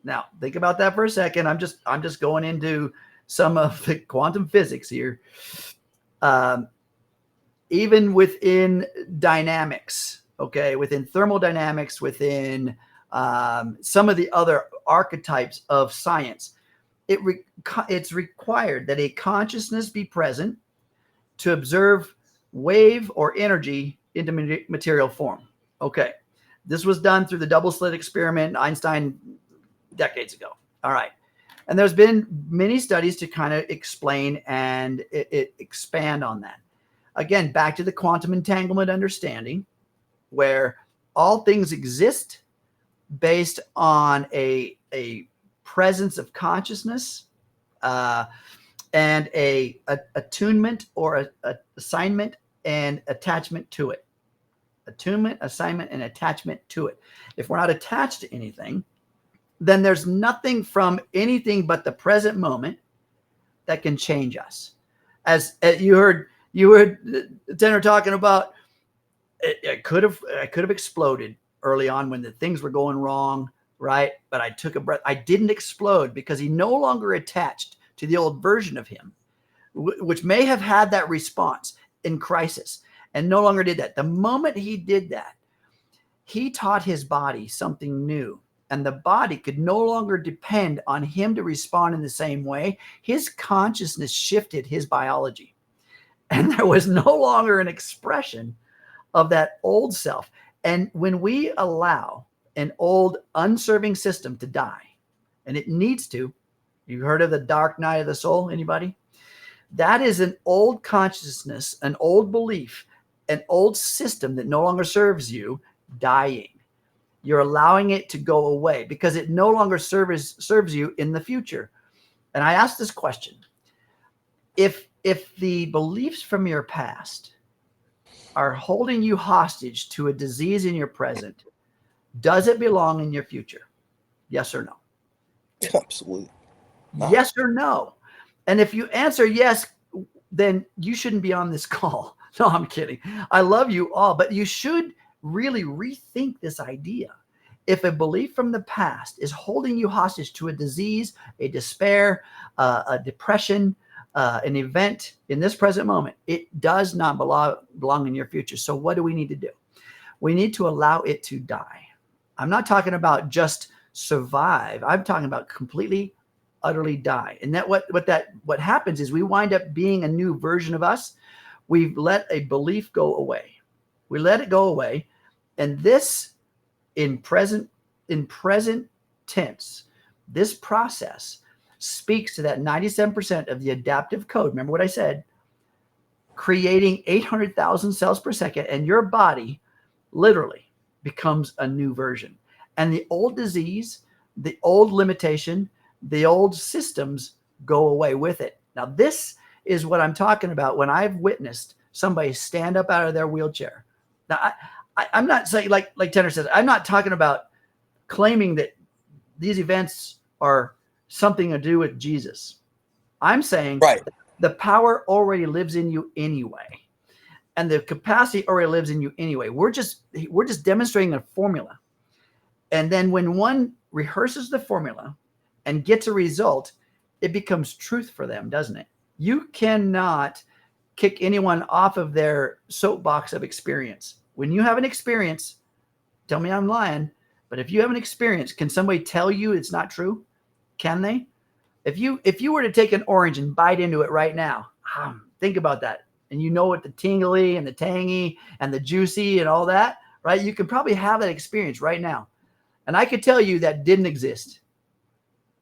[SPEAKER 2] Now, think about that for a second. I'm just going into some of the quantum physics here. Even within dynamics, okay, within thermodynamics, within some of the other archetypes of science, it's required that a consciousness be present to observe wave or energy into material form. Okay, this was done through the double slit experiment, Einstein, decades ago. All right. And there's been many studies to kind of explain and expand on that. Again, back to the quantum entanglement understanding, where all things exist based on a presence of consciousness and a attunement or a assignment and attachment to it. Attunement, assignment, and attachment to it. If we're not attached to anything, then there's nothing from anything but the present moment that can change us. As you heard Tenner talking about, I could have exploded early on when the things were going wrong, right? But I took a breath. I didn't explode because he no longer attached to the old version of him, which may have had that response in crisis, and no longer did that. The moment he did that, he taught his body something new. And the body could no longer depend on him to respond in the same way. His consciousness shifted his biology. And there was no longer an expression of that old self. And when we allow an old unserving system to die, and it needs to, you heard of the dark night of the soul, anybody? That is an old consciousness, an old belief, an old system that no longer serves you, dying. You're allowing it to go away because it no longer serves you in the future. And I ask this question: if the beliefs from your past are holding you hostage to a disease in your present, does it belong in your future? Yes or no?
[SPEAKER 1] Absolutely.
[SPEAKER 2] Yes or no? And if you answer yes, then you shouldn't be on this call. No, I'm kidding. I love you all, but you should really rethink this idea. If a belief from the past is holding you hostage to a disease, a despair, a depression, an event in this present moment, it does not belong in your future. So what do we need to do? We need to allow it to die. I'm not talking about just survive. I'm talking about completely, utterly die. And that what happens is we wind up being a new version of us. We've let a belief go away. We let it go away. And this in present tense, this process speaks to that 97% of the adaptive code. Remember what I said, creating 800,000 cells per second, and your body literally becomes a new version. And the old disease, the old limitation, the old systems go away with it. Now, this is what I'm talking about when I've witnessed somebody stand up out of their wheelchair. Now, I'm not saying, like Tenner says, I'm not talking about claiming that these events are something to do with Jesus. I'm saying the power already lives in you anyway. And the capacity already lives in you anyway. We're just demonstrating a formula. And then when one rehearses the formula and gets a result, it becomes truth for them, doesn't it? You cannot kick anyone off of their soapbox of experience. When you have an experience, tell me I'm lying, but if you have an experience, can somebody tell you it's not true? Can they? If you were to take an orange and bite into it right now, think about that. And you know what the tingly and the tangy and the juicy and all that, right? You could probably have that experience right now. And I could tell you that didn't exist,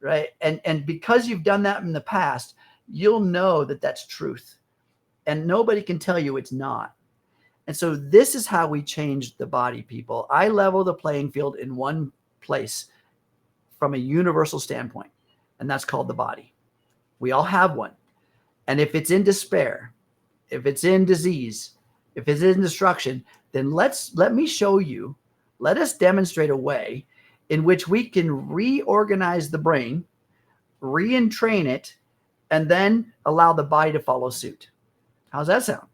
[SPEAKER 2] right? And because you've done that in the past, you'll know that that's truth. And nobody can tell you it's not. And so this is how we change the body, people. I level the playing field in one place from a universal standpoint, and that's called the body. We all have one. And if it's in despair, if it's in disease, if it's in destruction, then let me show you, let us demonstrate a way in which we can reorganize the brain, re-entrain it, and then allow the body to follow suit. How's that sound?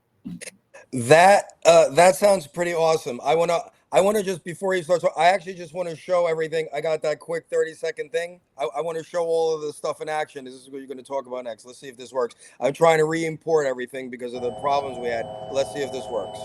[SPEAKER 1] That sounds pretty awesome. I wanna just, before you start, so I actually just want to show everything. I got that quick 30-second thing. I want to show all of the stuff in action. This is what you're going to talk about next. Let's see if this works. I'm trying to re-import everything because of the problems we had. Let's see if this works.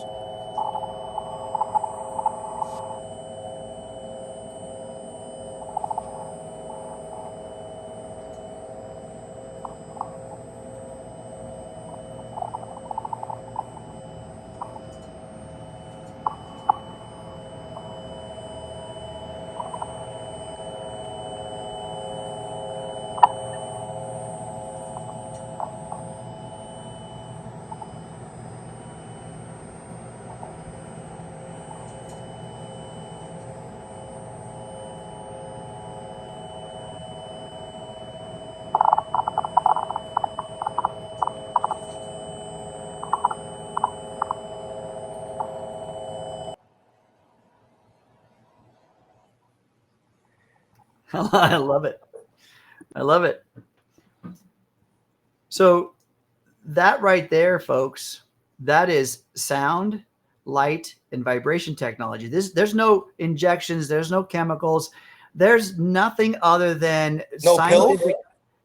[SPEAKER 2] I love it. I love it. So that right there, folks, that is sound, light, and vibration technology. There's no injections. There's no chemicals. There's nothing other than scientific.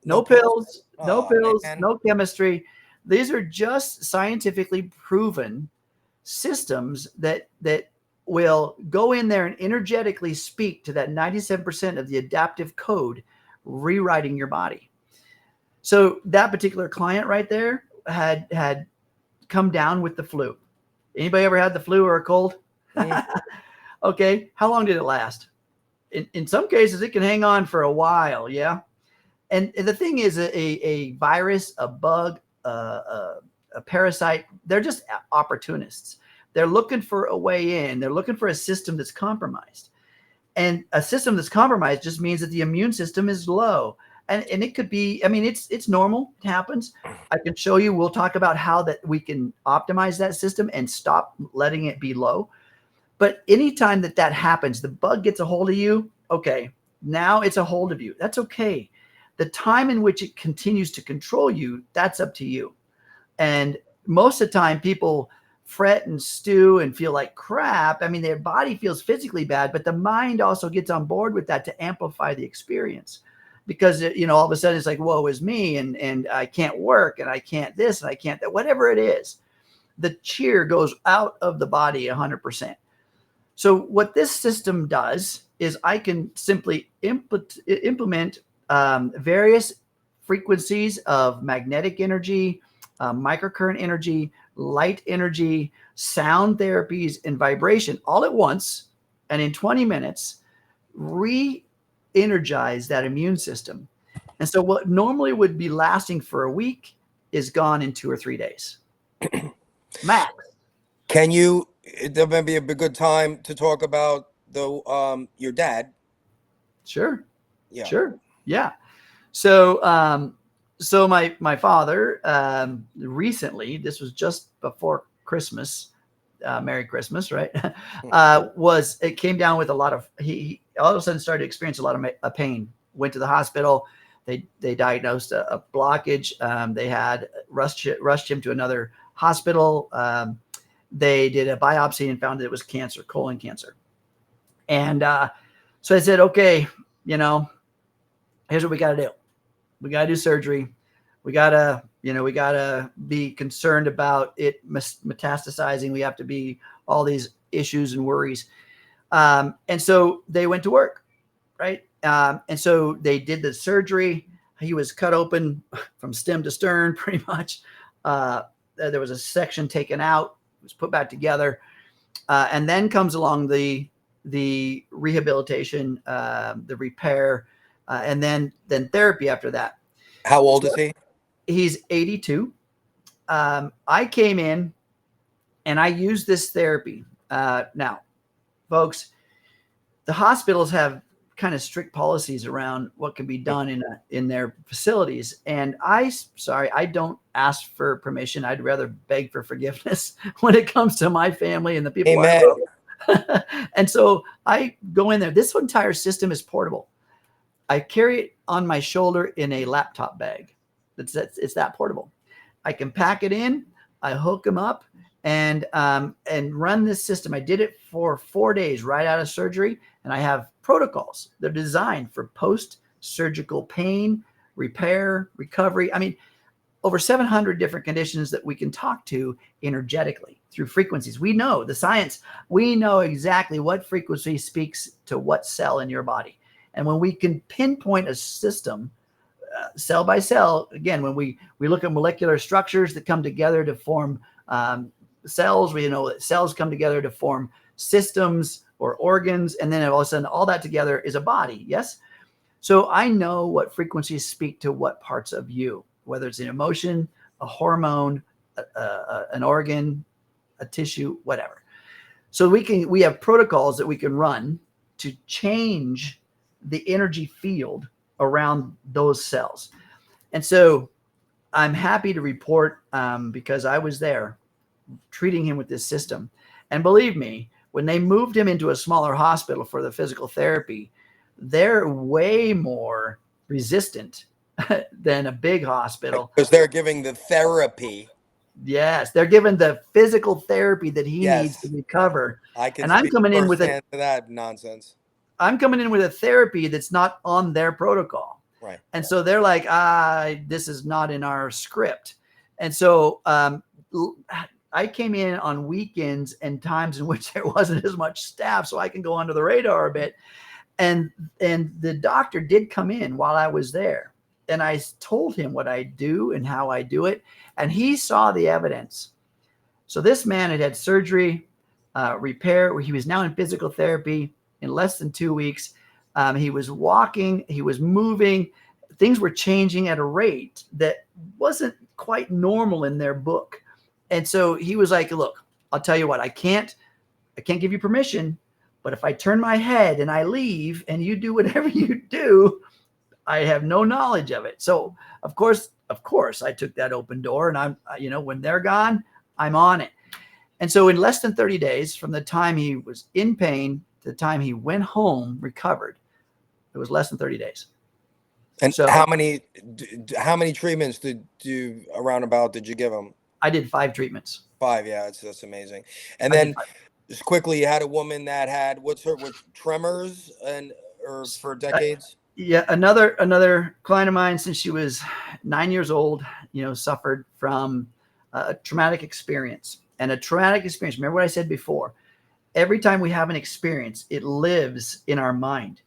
[SPEAKER 2] No pills, no chemistry. These are just scientifically proven systems that will go in there and energetically speak to that 97% of the adaptive code, rewriting your body. So that particular client right there had come down with the flu. Anybody ever had the flu or a cold? Okay. How long did it last? In some cases, it can hang on for a while. Yeah. And the thing is, a virus, a bug, a parasite, they're just opportunists. They're looking for a way in. They're looking for a system that's compromised. And a system that's compromised just means that the immune system is low. And it could be, I mean, it's normal. It happens. I can show you. We'll talk about how that we can optimize that system and stop letting it be low. But anytime that happens, the bug gets a hold of you. Okay, now it's a hold of you. That's okay. The time in which it continues to control you, that's up to you. And most of the time, people fret and stew and feel like crap. I mean, their body feels physically bad, but the mind also gets on board with that to amplify the experience. Because, you know, all of a sudden it's like, woe is me, and I can't work, and I can't this, and I can't that, whatever it is. The cheer goes out of the body 100%. So what this system does is I can simply implement various frequencies of magnetic energy, microcurrent energy, light energy, sound therapies, and vibration all at once. And in 20 minutes, re-energize that immune system. And so what normally would be lasting for a week is gone in 2 or 3 days. Max.
[SPEAKER 1] Can you, there may be a good time to talk about your dad.
[SPEAKER 2] Sure.
[SPEAKER 1] Yeah.
[SPEAKER 2] Sure. Yeah. So, so my father, recently, this was just before Christmas, Merry Christmas, right? It came down with a lot of, he all of a sudden started to experience a lot of pain, went to the hospital. They diagnosed a blockage. They had rushed him to another hospital. They did a biopsy and found that it was cancer, colon cancer. And so I said, okay, you know, here's what we got to do. We got to do surgery. We got to be concerned about it metastasizing. We have to be all these issues and worries. And so they went to work, right? And so they did the surgery. He was cut open from stem to stern, pretty much. There was a section taken out, was put back together. And then comes along the rehabilitation, the repair, and then therapy after that.
[SPEAKER 1] How old is he?
[SPEAKER 2] He's 82. I came in and I used this therapy. Now, folks, the hospitals have kind of strict policies around what can be done in their facilities. And I don't ask for permission. I'd rather beg for forgiveness when it comes to my family and the people I love. And so I go in there. This entire system is portable. I carry it on my shoulder in a laptop bag. It's that portable. I can pack it in. I hook them up and run this system. I did it for 4 days right out of surgery, and I have protocols. They're designed for post-surgical pain, repair, recovery. I mean, over 700 different conditions that we can talk to energetically through frequencies. We know the science. We know exactly what frequency speaks to what cell in your body. And when we can pinpoint a system, cell by cell, again, when we look at molecular structures that come together to form cells, we know that cells come together to form systems or organs, and then all of a sudden all that together is a body. Yes. So I know what frequencies speak to what parts of you, whether it's an emotion, a hormone, an organ, a tissue, whatever. So we have protocols that we can run to change the energy field around those cells. And so I'm happy to report, because I was there treating him with this system. And believe me, when they moved him into a smaller hospital for the physical therapy, they're way more resistant than a big hospital.
[SPEAKER 1] Because they're giving the therapy.
[SPEAKER 2] Yes, they're given the physical therapy that he needs to recover. I'm coming in with
[SPEAKER 1] that nonsense.
[SPEAKER 2] I'm coming in with a therapy that's not on their protocol.
[SPEAKER 1] Right.
[SPEAKER 2] And so they're like, this is not in our script. And so I came in on weekends and times in which there wasn't as much staff, so I can go under the radar a bit. And the doctor did come in while I was there. And I told him what I do and how I do it. And he saw the evidence. So this man had surgery, repair, where he was now in physical therapy in less than 2 weeks. He was walking, he was moving. Things were changing at a rate that wasn't quite normal in their book. And so he was like, look, I'll tell you what, I can't give you permission, but if I turn my head and I leave and you do whatever you do, I have no knowledge of it. So of course, I took that open door, and I'm, when they're gone, I'm on it. And so in less than 30 days, from the time he was in pain to the time he went home, recovered, it was less than 30 days.
[SPEAKER 1] And
[SPEAKER 2] So
[SPEAKER 1] how many treatments did you give him?
[SPEAKER 2] I did 5 treatments.
[SPEAKER 1] 5, yeah, that's amazing. And then just quickly, you had a woman that had with tremors or for decades.
[SPEAKER 2] Yeah, another client of mine, since she was 9 years old, suffered from a traumatic experience. And a traumatic experience, remember what I said before, every time we have an experience, it lives in our mind.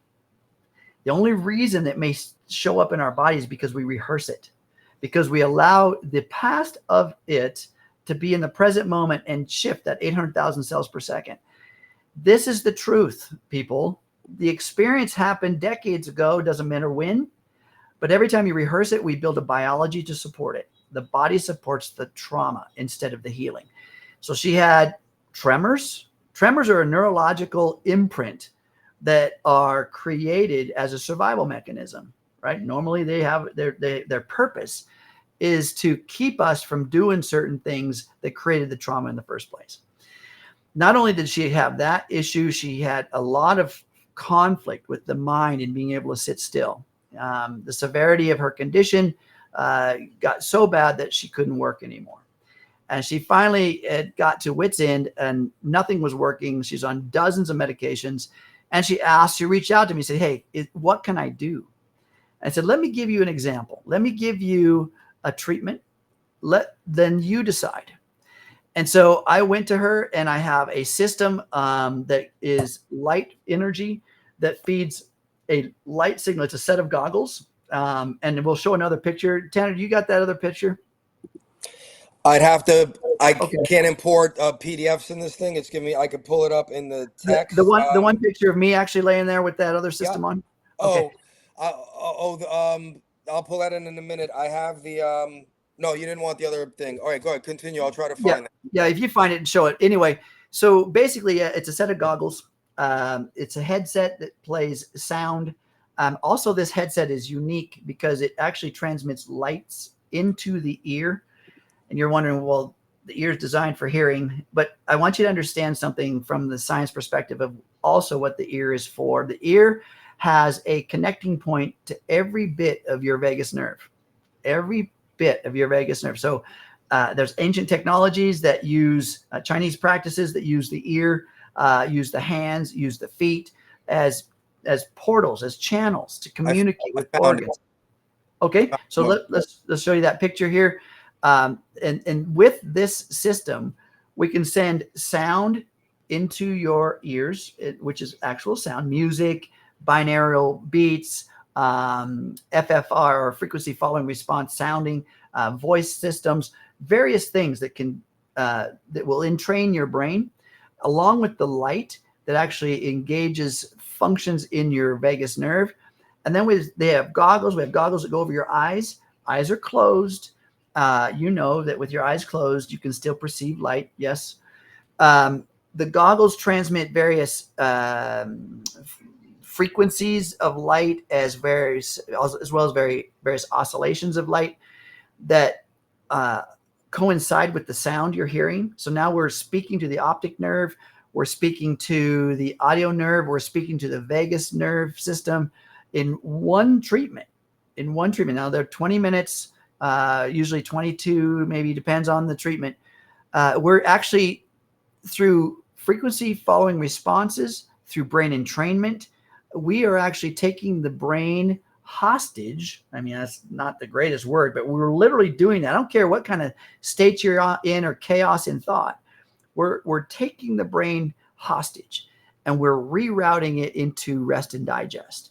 [SPEAKER 2] The only reason it may show up in our body is because we rehearse it, because we allow the past of it to be in the present moment and shift at 800,000 cells per second. This is the truth, people. The experience happened decades ago, doesn't matter when, but every time you rehearse it, we build a biology to support it. The body supports the trauma instead of the healing. So she had tremors. Tremors are a neurological imprint that are created as a survival mechanism, right? Normally they have their purpose is to keep us from doing certain things that created the trauma in the first place. Not only did she have that issue, she had a lot of conflict with the mind and being able to sit still. The severity of her condition got so bad that she couldn't work anymore. And she finally got to wit's end and nothing was working. She's on dozens of medications. And she reached out to me and said, hey, what can I do? I said, let me give you an example. Let me give you a treatment. Then you decide. And so I went to her, and I have a system that is light energy that feeds a light signal. It's a set of goggles. And we'll show another picture. Tanner, you got that other picture?
[SPEAKER 1] I can't import PDFs in this thing. It's giving me, I could pull it up in the text.
[SPEAKER 2] The one picture of me actually laying there with that other system on. Okay.
[SPEAKER 1] I'll pull that in a minute. I have the, no, you didn't want the other thing. All right, go ahead, continue. I'll try to find it.
[SPEAKER 2] Yeah, if you find it and show it. Anyway, so basically it's a set of goggles. It's a headset that plays sound. Also, this headset is unique because it actually transmits lights into the ear. And you're wondering, well, the ear is designed for hearing, but I want you to understand something from the science perspective of also what the ear is for. The ear has a connecting point to every bit of your vagus nerve, every bit of your vagus nerve. So there's ancient technologies that use Chinese practices that use the ear, use the hands, use the feet as portals, as channels to communicate with organs. Okay, so let's show you that picture here. And with this system, we can send sound into your ears, which is actual sound, music, binaural beats, FFR or frequency following response sounding, voice systems, various things that can that will entrain your brain, along with the light that actually engages functions in your vagus nerve. And then they have goggles. We have goggles that go over your eyes. Eyes are closed. You know that with your eyes closed, you can still perceive light. Yes. The goggles transmit various frequencies of light as well as various oscillations of light that coincide with the sound you're hearing. So now we're speaking to the optic nerve. We're speaking to the audio nerve. We're speaking to the vagus nerve system in one treatment. Now they're 20 minutes. Usually 22, maybe depends on the treatment. We're actually, through frequency following responses, through brain entrainment, we are actually taking the brain hostage. I mean, that's not the greatest word, but we're literally doing that. I don't care what kind of state you're in or chaos in thought. We're taking the brain hostage and we're rerouting it into rest and digest.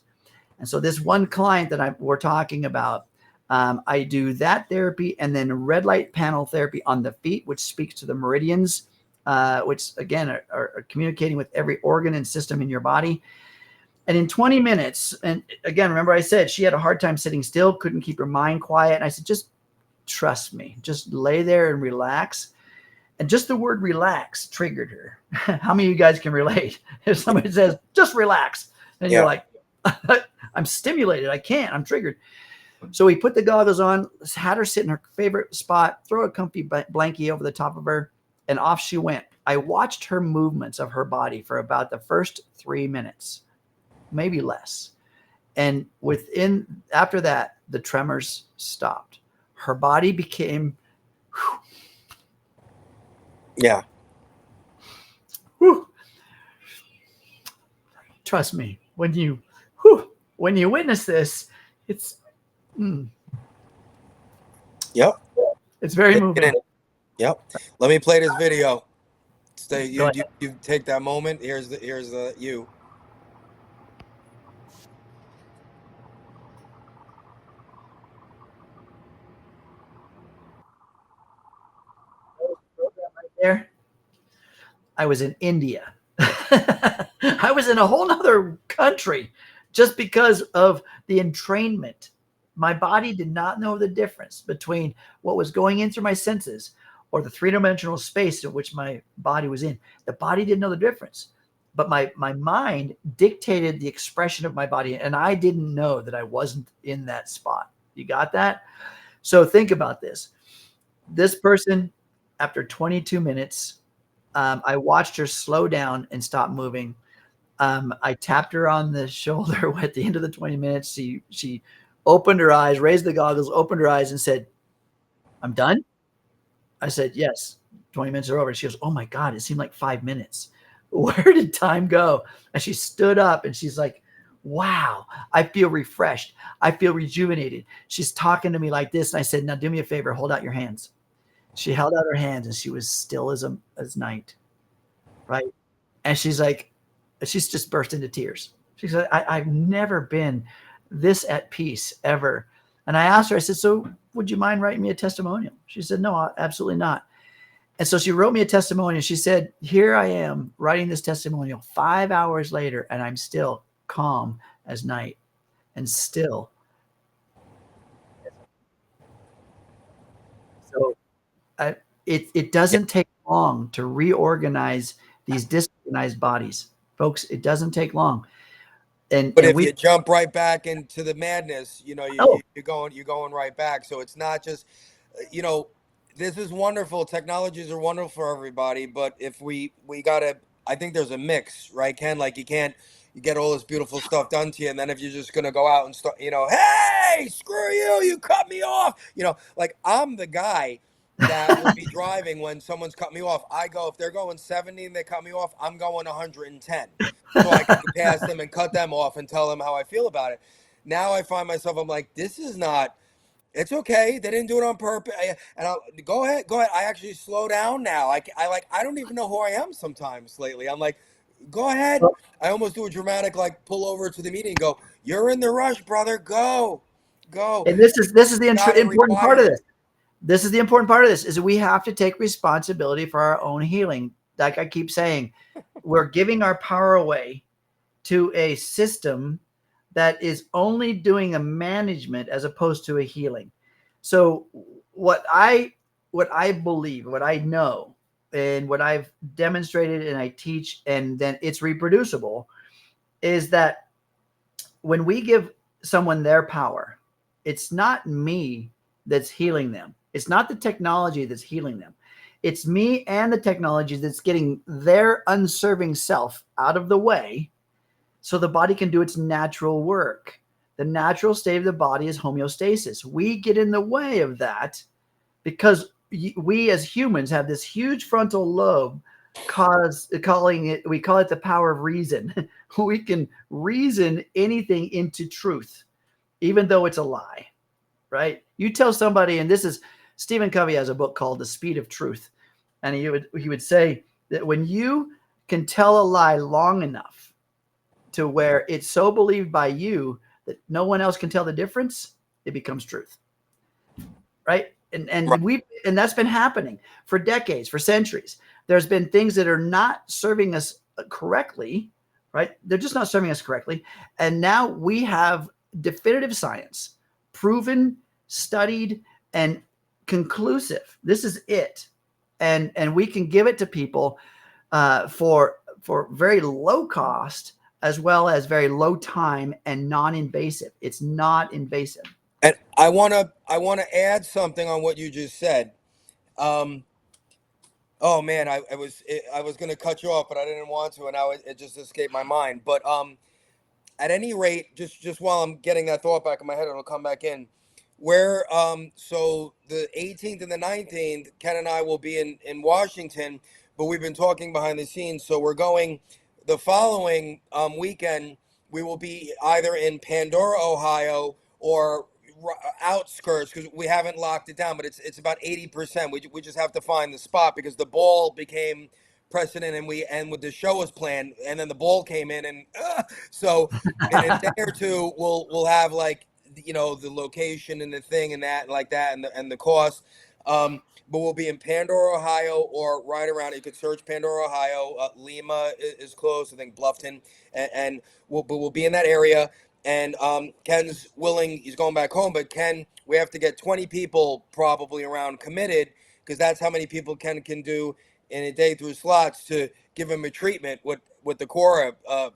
[SPEAKER 2] And so this one client that we're talking about, I do that therapy and then red light panel therapy on the feet, which speaks to the meridians, which again are communicating with every organ and system in your body. And in 20 minutes, and again, remember I said she had a hard time sitting still, couldn't keep her mind quiet. And I said, just trust me, just lay there and relax. And just the word relax triggered her. How many of you guys can relate? If somebody says, just relax, and you're like, I'm stimulated. I can't. I'm triggered. So we put the goggles on, had her sit in her favorite spot, throw a comfy blankie over the top of her, and off she went. I watched her movements of her body for about the first 3 minutes, maybe less. And after that, the tremors stopped. Her body became,
[SPEAKER 1] Yeah.
[SPEAKER 2] whew. Trust me, when you witness this, it's
[SPEAKER 1] Yep.
[SPEAKER 2] it's very moving.
[SPEAKER 1] Yep. Let me play this video. Stay.
[SPEAKER 2] Go
[SPEAKER 1] You take that moment. Here's the you.
[SPEAKER 2] Right there. I was in India. I was in a whole nother country just because of the entrainment. My body did not know the difference between what was going in through my senses or the three-dimensional space in which my body was in. The body didn't know the difference, but my mind dictated the expression of my body, and I didn't know that I wasn't in that spot. You got that? So think about this. This person, after 22 minutes, I watched her slow down and stop moving. I tapped her on the shoulder at the end of the 20 minutes. She opened her eyes, raised the goggles, opened her eyes, and said, "I'm done?" I said, "Yes, 20 minutes are over." She goes, "Oh my God, it seemed like 5 minutes. Where did time go?" And she stood up and she's like, "Wow, I feel refreshed. I feel rejuvenated." She's talking to me like this. And I said, "Now do me a favor, hold out your hands." She held out her hands and she was still as night. Right. And she's just burst into tears. She said, I've never been this at peace ever. And I asked her, I said, "So would you mind writing me a testimonial?" She said, "No, absolutely not." And so she wrote me a testimonial. She said, "Here I am writing this testimonial 5 hours later, and I'm still calm as night and still." So it doesn't take long to reorganize these disorganized bodies, folks. It doesn't take long.
[SPEAKER 1] But if you jump right back into the madness, you're going right back. So it's not just, this is wonderful. Technologies are wonderful for everybody, but if we gotta, I think there's a mix, right, Ken? Like you get all this beautiful stuff done to you, and then if you're just gonna go out and start, hey, screw you, you cut me off, like I'm the guy that will be driving when someone's cut me off. I go, if they're going 70 and they cut me off, I'm going 110. So I can pass them and cut them off and tell them how I feel about it. Now I find myself, I'm like, this is not, it's okay. They didn't do it on purpose. And I'll go ahead. I actually slow down now. I don't even know who I am sometimes lately. I'm like, go ahead. I almost do a dramatic, like pull over to the meeting and go, "You're in the rush, brother. Go.
[SPEAKER 2] And this is the important part of this. This is the important part of this, is we have to take responsibility for our own healing. Like I keep saying, we're giving our power away to a system that is only doing a management as opposed to a healing. So what I believe, what I know, and what I've demonstrated and I teach, and then it's reproducible, is that when we give someone their power, it's not me that's healing them. It's not the technology that's healing them. It's me and the technology that's getting their unserving self out of the way so the body can do its natural work. The natural state of the body is homeostasis. We get in the way of that because we as humans have this huge frontal lobe we call it the power of reason. We can reason anything into truth, even though it's a lie, right? You tell somebody, and this is Stephen Covey has a book called The Speed of Truth. And he would say that when you can tell a lie long enough to where it's so believed by you that no one else can tell the difference, it becomes truth, right? And that's been happening for decades, for centuries. There's been things that are not serving us correctly, right? They're just not serving us correctly. And now we have definitive science, proven, studied, and conclusive. This is it. And we can give it to people for very low cost as well as very low time and non-invasive. It's not invasive.
[SPEAKER 1] And I wanna add something on what you just said. Oh man, I was gonna cut you off, but I didn't want to, and now it just escaped my mind. But at any rate, just while I'm getting that thought back in my head, it'll come back in. Where so the 18th and the 19th, Ken and I will be in Washington, but we've been talking behind the scenes. So we're going the following weekend. We will be either in Pandora, Ohio, or outskirts, because we haven't locked it down, but it's about 80%. We just have to find the spot, because the ball became precedent, and with the show was planned, and then the ball came in, and so in a day or two we'll have, like, you know, the location and the thing and that, like that, and the cost. But we'll be in Pandora, Ohio, or right around. You could search Pandora, Ohio. Lima is close, I think Bluffton, and we'll be in that area. And Ken's willing; he's going back home. But Ken, we have to get 20 people probably around committed, because that's how many people Ken can do in a day through slots, to give him a treatment with the Quora.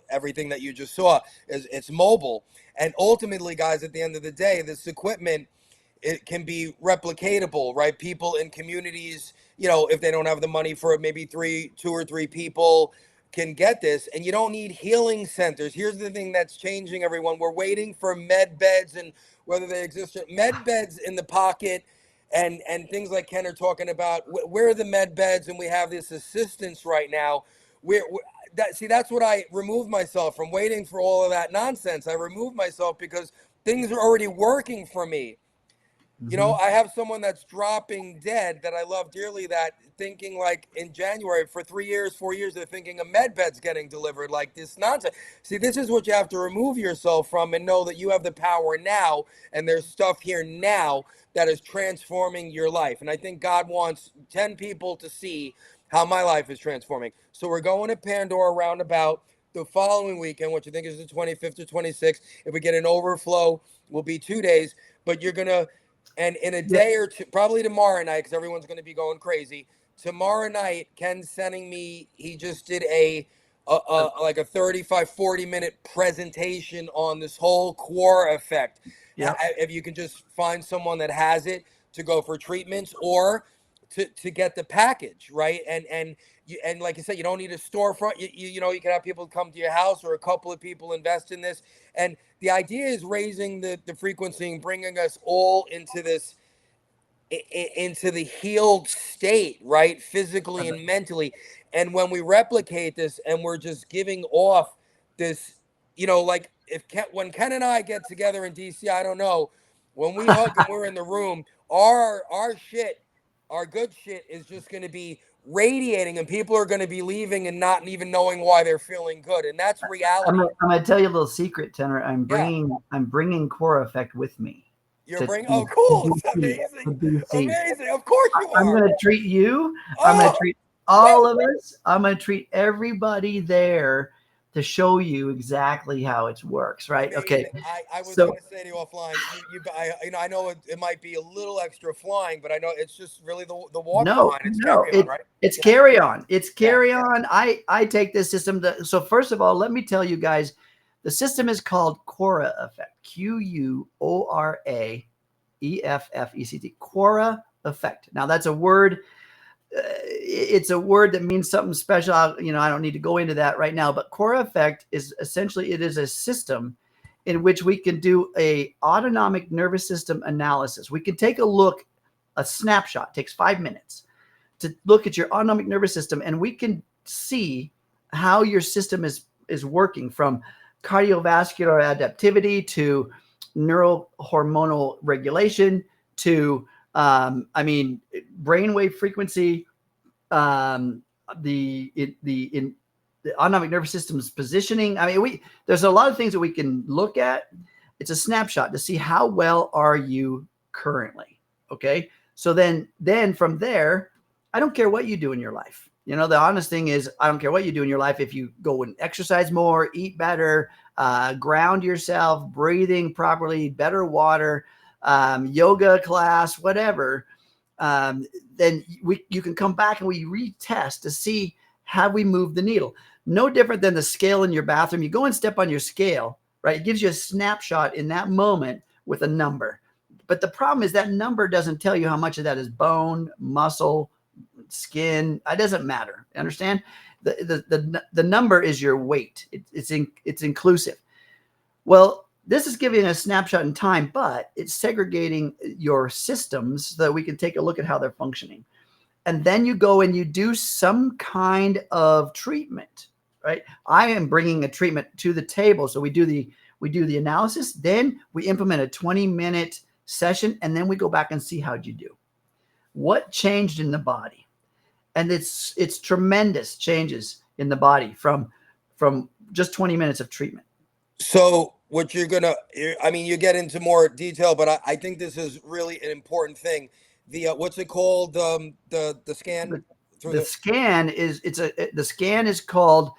[SPEAKER 1] Everything that you just saw is, it's mobile, and ultimately, guys, at the end of the day, this equipment, it can be replicatable, right? People in communities, you know, if they don't have the money for it, maybe 2 or 3 people can get this, and you don't need healing centers. Here's the thing that's changing, everyone. We're waiting for med beds, and whether they exist, med beds in the pocket, and things like Ken are talking about. Where are the med beds? And we have this assistance right now. That's what I removed myself from, waiting for all of that nonsense. I removed myself because things are already working for me. You know, I have someone that's dropping dead that I love dearly, that thinking, like, in January, for 3 years, 4 years, they're thinking a med bed's getting delivered, like this nonsense. See, this is what you have to remove yourself from, and know that you have the power now, and there's stuff here now that is transforming your life. And I think God wants 10 people to see how my life is transforming. So we're going to Pandora roundabout the following weekend, which I think is the 25th or 26th. If we get an overflow, will be 2 days. But you're going to, and in a day or two, probably tomorrow night, because everyone's going to be going crazy. Tomorrow night, Ken's sending me, he just did like a 35, 40-minute presentation on this whole QUORAeffect.
[SPEAKER 2] Yep.
[SPEAKER 1] If you can just find someone that has it to go for treatments, or to get the package, right? And like you said, you don't need a storefront. You know, you can have people come to your house, or a couple of people invest in this. And the idea is raising the frequency and bringing us all into this, into the healed state, right? Physically and mentally. And when we replicate this, and we're just giving off this, you know, like, when Ken and I get together in DC, I don't know, when we hug and we're in the room, our shit, our good shit is just going to be radiating, and people are going to be leaving and not even knowing why they're feeling good. And that's reality.
[SPEAKER 2] I'm going to tell you a little secret, Tenor. I'm bringing QUORAeffect with me.
[SPEAKER 1] You're bringing, oh, cool. It's amazing. Amazing. Of course you are.
[SPEAKER 2] I'm going to treat you. I'm going to treat all of us. I'm going to treat everybody there to show you exactly how it works, right?
[SPEAKER 1] Amazing.
[SPEAKER 2] Okay.
[SPEAKER 1] I was going to say to you offline, I know it might be a little extra flying, but I know it's just really the walk behind it. Carry on, right?
[SPEAKER 2] It's carry on. It's carry on. I take this system so first of all, let me tell you guys, the system is called QUORAeffect. QUORAeffect. QUORAeffect. Now that's a word. It's a word that means something special. I don't need to go into that right now, but QUORAeffect is essentially, it is a system in which we can do a autonomic nervous system analysis. We can take a snapshot, takes 5 minutes to look at your autonomic nervous system, and we can see how your system is working, from cardiovascular adaptivity to neurohormonal regulation to brainwave frequency, the autonomic nervous system's positioning. There's a lot of things that we can look at. It's a snapshot to see how well are you currently. Okay. So then from there, I don't care what you do in your life. You know, the honest thing is, I don't care what you do in your life. If you go and exercise more, eat better, ground yourself, breathing properly, better water, yoga class, whatever, then you can come back and we retest to see, have we moved the needle. No different than the scale in your bathroom. You go and step on your scale, right? It gives you a snapshot in that moment with a number. But the problem is that number doesn't tell you how much of that is bone, muscle, skin. It doesn't matter. Understand? The number is your weight. It's inclusive. Well, this is giving a snapshot in time, but it's segregating your systems so that we can take a look at how they're functioning. And then you go and you do some kind of treatment, right? I am bringing a treatment to the table. So we do the analysis, then we implement a 20-minute session, and then we go back and see how'd you do. What changed in the body? And it's tremendous changes in the body from just 20 minutes of treatment.
[SPEAKER 1] So what you're gonna, I mean, you get into more detail, but I think this is really an important thing. The what's it called? The scan.
[SPEAKER 2] The scan is called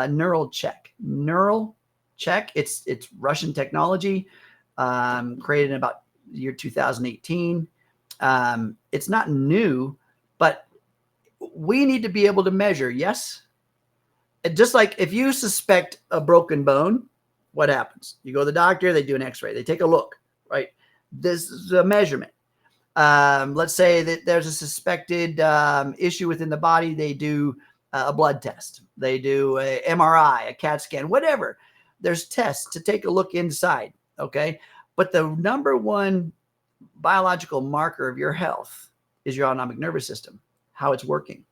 [SPEAKER 2] neural check. Neural check. It's Russian technology, created in about the year 2018. It's not new, but we need to be able to measure. Yes. Just like if you suspect a broken bone, what happens? You go to the doctor, they do an x-ray, they take a look, right? This is a measurement. Let's say that there's a suspected issue within the body. They do a blood test. They do a MRI, a CAT scan, whatever. There's tests to take a look inside, okay? But the number one biological marker of your health is your autonomic nervous system, how it's working.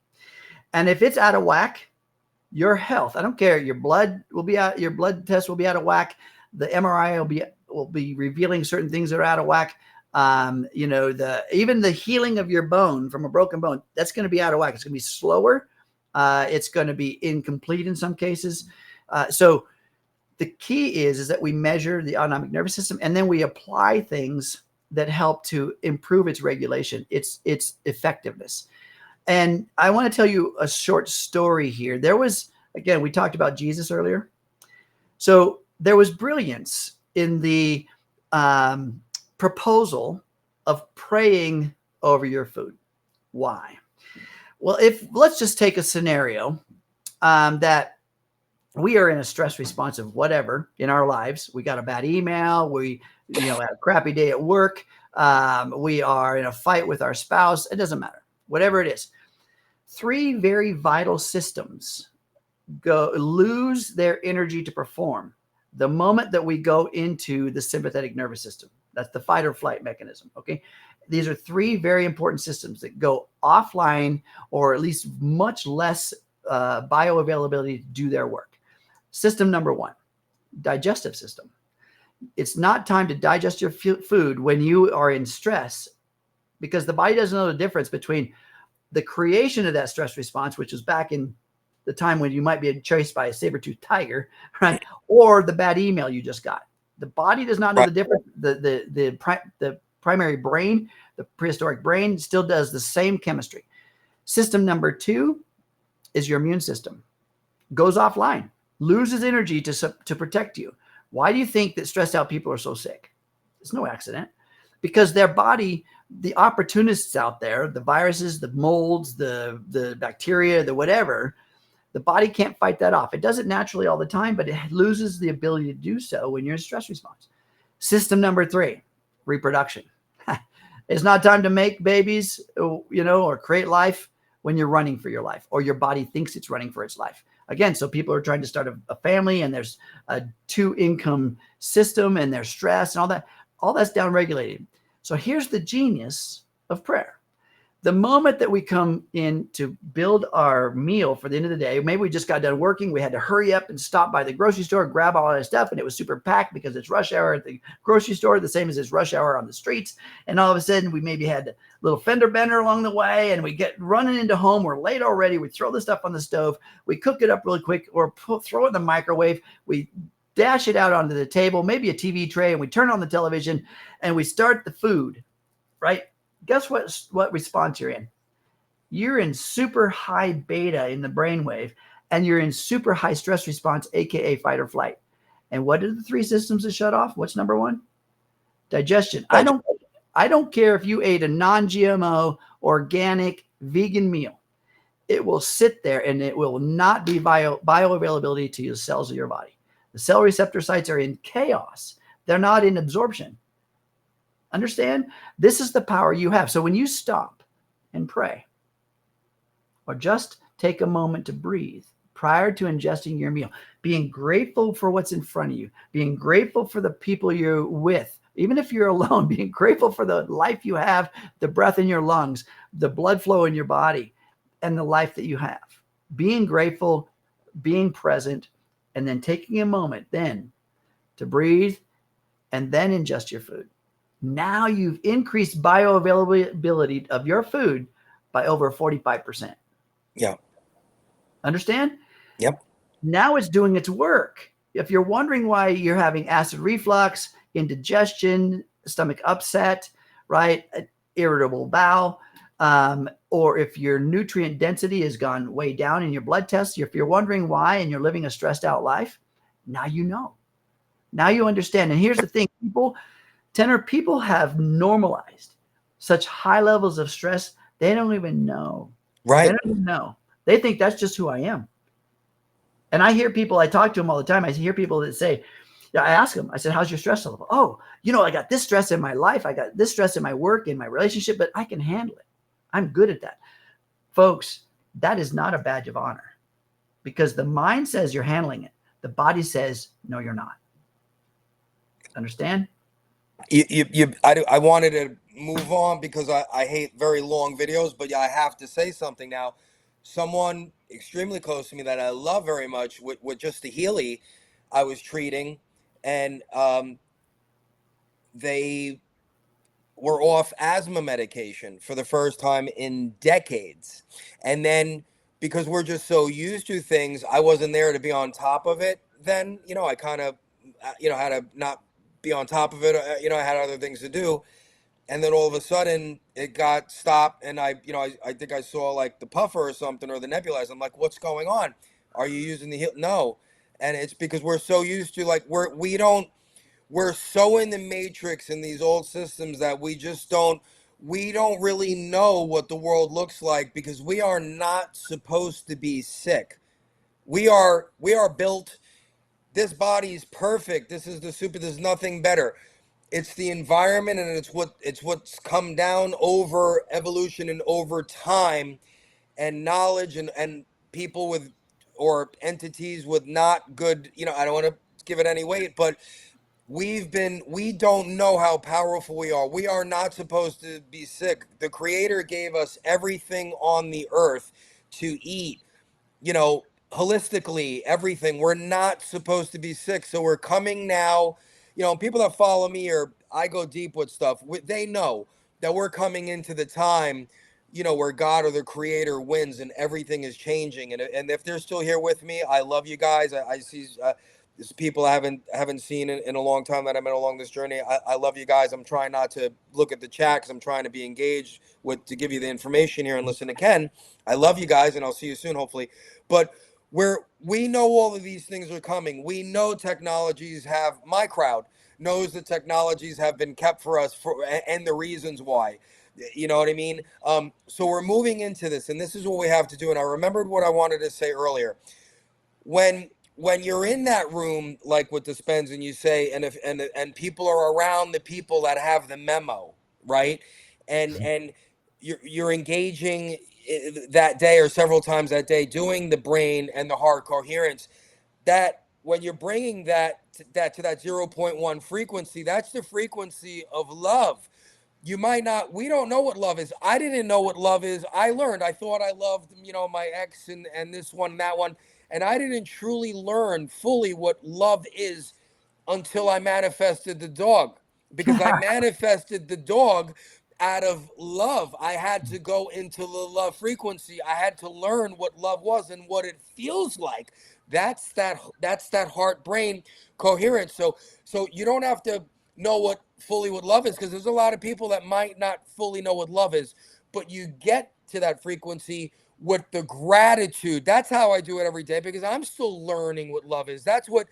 [SPEAKER 2] And if it's out of whack, your health, I don't care, your blood test will be out of whack. The MRI will be revealing certain things that are out of whack. Even the healing of your bone from a broken bone, that's going to be out of whack. It's going to be slower. It's going to be incomplete in some cases. So the key is that we measure the autonomic nervous system, and then we apply things that help to improve its regulation, its effectiveness. And I want to tell you a short story here. There was, again, we talked about Jesus earlier. So there was brilliance in the proposal of praying over your food. Why? Well, let's just take a scenario that we are in a stress response of whatever in our lives. We got a bad email. We had a crappy day at work. We are in a fight with our spouse. It doesn't matter. Whatever it is. 3 very vital systems lose their energy to perform the moment that we go into the sympathetic nervous system. That's the fight or flight mechanism. Okay. These are 3 very important systems that go offline, or at least much less bioavailability to do their work. System number 1, digestive system. It's not time to digest your food when you are in stress, because the body doesn't know the difference between the creation of that stress response, which is back in the time when you might be chased by a saber-toothed tiger, right? Or the bad email you just got. The body does not know the difference. The primary brain, the prehistoric brain, still does the same chemistry. System number 2 is your immune system. Goes offline, loses energy to protect you. Why do you think that stressed out people are so sick? It's no accident. Because their body, the opportunists out there, the viruses, the molds, the bacteria, the whatever, the body can't fight that off. It does it naturally all the time, but it loses the ability to do so when you're in stress response. System number 3, reproduction. It's not time to make babies, or create life when you're running for your life, or your body thinks it's running for its life. Again, so people are trying to start a family, and there's a 2-income system, and there's stress and all that. All that's downregulated. So here's the genius of prayer. The moment that we come in to build our meal for the end of the day, maybe we just got done working, we had to hurry up and stop by the grocery store, grab all that stuff, and it was super packed because it's rush hour at the grocery store, the same as it's rush hour on the streets. And all of a sudden, we maybe had a little fender bender along the way, and we get running into home. We're late already. We throw the stuff on the stove. We cook it up really quick, or throw it in the microwave. We dash it out onto the table, maybe a TV tray, and we turn on the television, and we start the food, right? Guess what response you're in? You're in super high beta in the brainwave, and you're in super high stress response, aka fight or flight. And what are the 3 systems that shut off? What's number 1? Digestion. I don't care if you ate a non-GMO, organic, vegan meal. it will sit there and it will not be bioavailability to the cells of your body. The cell receptor sites are in chaos. They're not in absorption. Understand? This is the power you have. So when you stop and pray, or just take a moment to breathe prior to ingesting your meal, being grateful for what's in front of you, being grateful for the people you're with, even if you're alone, being grateful for the life you have, the breath in your lungs, the blood flow in your body, and the life that you have. Being grateful, being present, and then taking a moment then to breathe and then ingest your food. Now you've increased bioavailability of your food by over 45%.
[SPEAKER 1] Yeah.
[SPEAKER 2] Understand?
[SPEAKER 1] Yep.
[SPEAKER 2] Now it's doing its work. If you're wondering why you're having acid reflux, indigestion, stomach upset, right? Irritable bowel, or if your nutrient density has gone way down in your blood tests, if you're wondering why and you're living a stressed out life, now you know. Now you understand. And here's the thing, people have normalized such high levels of stress, they don't even know.
[SPEAKER 1] Right.
[SPEAKER 2] They don't even know. They think that's just who I am. And I hear people, I talk to them all the time. I hear people that say, I ask them, I said, how's your stress level? Oh, I got this stress in my life. I got this stress in my work, in my relationship, but I can handle it. I'm good at that. Folks, that is not a badge of honor, because the mind says you're handling it. The body says, no, you're not. Understand?
[SPEAKER 1] I wanted to move on because I hate very long videos, but yeah, I have to say something now. Someone extremely close to me that I love very much with just the Healy I was treating, and they were off asthma medication for the first time in decades. And then because we're just so used to things, I wasn't there to be on top of it. Then, I kind of, had to not be on top of it. I had other things to do. And then all of a sudden it got stopped. And I think I saw like the puffer or something, or the nebulizer. I'm like, what's going on? Are you using the Heal? No. And it's because we're so used to, like, we're so in the matrix in these old systems that we don't really know what the world looks like, because we are not supposed to be sick. We are built, this body's perfect. This is the super, there's nothing better. It's the environment, and it's what's come down over evolution and over time, and knowledge, and people with, or entities with not good, I don't want to give it any weight, but we don't know how powerful we are. We are not supposed to be sick. The Creator gave us everything on the earth to eat, holistically, everything. We're not supposed to be sick. So we're coming now, people that follow me, or I go deep with stuff, they know that we're coming into the time, where God or the Creator wins and everything is changing. And if they're still here with me, I love you guys. I see there's people I haven't seen in a long time that I've been along this journey. I love you guys. I'm trying not to look at the chat because I'm trying to be engaged to give you the information here and listen to Ken. I love you guys, and I'll see you soon, hopefully. But we know all of these things are coming. We know technologies have, my crowd knows the technologies have been kept for us and the reasons why. You know what I mean? So we're moving into this, and this is what we have to do. And I remembered what I wanted to say earlier. When you're in that room, like with the Spens, and you say, and people are around the people that have the memo, right? And you're engaging that day or several times that day, doing the brain and the heart coherence. That when you're bringing that to that 0.1 frequency, that's the frequency of love. We don't know what love is. I didn't know what love is. I learned. I thought I loved, my ex and this one, that one. And I didn't truly learn fully what love is until I manifested the dog, because I manifested the dog out of love. I had to go into the love frequency. I had to learn what love was and what it feels like. That's that heart brain coherence. So you don't have to know fully what love is, because there's a lot of people that might not fully know what love is, but you get to that frequency with the gratitude. That's how I do it every day, because I'm still learning what love is. That's what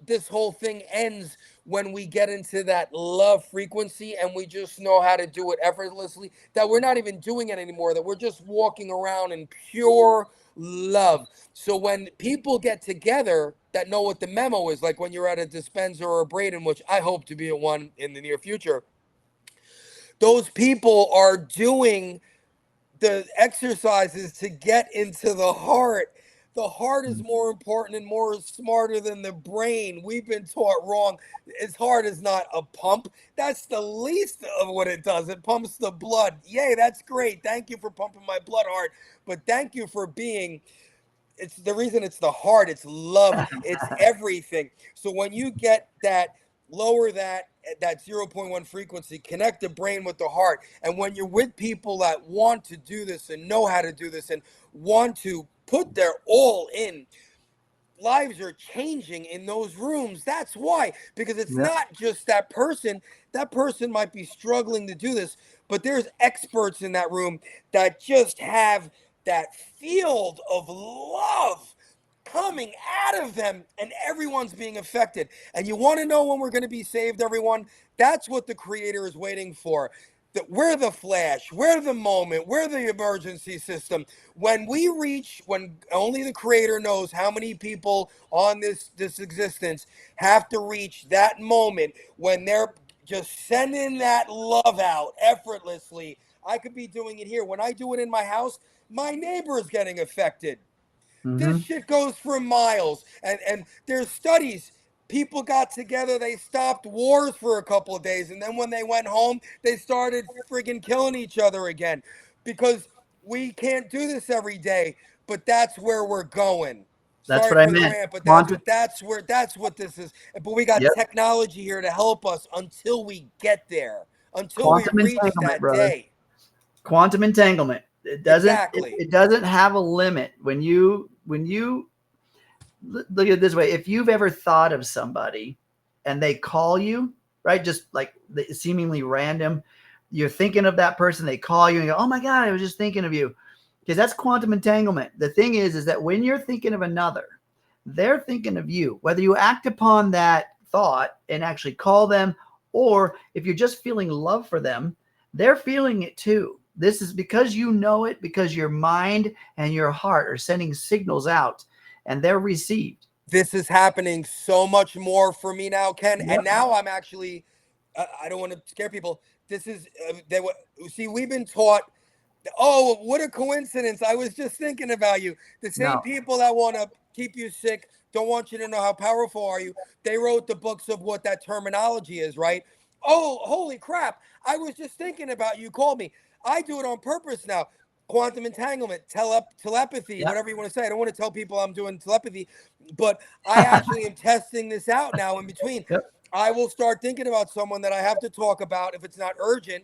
[SPEAKER 1] this whole thing ends when we get into that love frequency and we just know how to do it effortlessly, that we're not even doing it anymore, that we're just walking around in pure love. So when people get together that know what the memo is, like when you're at a dispenser or a Braden, which I hope to be at one in the near future, those people are doing the exercises to get into the heart. The heart is more important and more smarter than the brain. We've been taught wrong. Its heart is not a pump. That's the least of what it does. It pumps the blood. Yay, that's great. Thank you for pumping my blood, heart. But thank you for being, it's the reason it's the heart. It's love. It's everything. So when you get that, lower that 0.1 frequency, connect the brain with the heart. And when you're with people that want to do this and know how to do this and want to put their all in, lives are changing in those rooms. That's why, because it's not just that person. That person might be struggling to do this, but there's experts in that room that just have that field of love coming out of them, and everyone's being affected. And you want to know when we're going to be saved, everyone? That's what the Creator is waiting for. That we're the flash, we're the moment, we're the emergency system. When we reach, when only the Creator knows how many people on this existence have to reach that moment when they're just sending that love out effortlessly. I could be doing it here. When I do it in my house, my neighbor is getting affected. This shit goes for miles. And there's studies. People got together, they stopped wars for a couple of days, and then when they went home, they started friggin' killing each other again. Because we can't do this every day, but that's where we're going.
[SPEAKER 2] That's
[SPEAKER 1] Sorry
[SPEAKER 2] what I
[SPEAKER 1] for the
[SPEAKER 2] meant.
[SPEAKER 1] rant, but that's what this is. But we got technology here to help us until we get there, until we reach that day.
[SPEAKER 2] Quantum entanglement. It doesn't
[SPEAKER 1] Exactly.
[SPEAKER 2] it doesn't have a limit. When you look at it this way, if you've ever thought of somebody and they call you, right, just like seemingly random, you're thinking of that person, they call you and you go, oh my God, I was just thinking of you. Because that's quantum entanglement. The thing is that when you're thinking of another, they're thinking of you. Whether you act upon that thought and actually call them, or if you're just feeling love for them, they're feeling it too. This is because you know it, because your mind and your heart are sending signals out and they're received.
[SPEAKER 1] This is happening so much more for me now, Ken. And now I'm actually, I don't want to scare people. This is, see, we've been taught, oh, what a coincidence. I was just thinking about you. The same people that want to keep you sick, don't want you to know how powerful are you. They wrote the books of what that terminology is, right? Oh, holy crap. I was just thinking about you. Called me. I do it on purpose now. Quantum entanglement, telepathy, whatever you want to say. I don't want to tell people I'm doing telepathy, but I actually am testing this out now in between. I will start thinking about someone that I have to talk about if it's not urgent.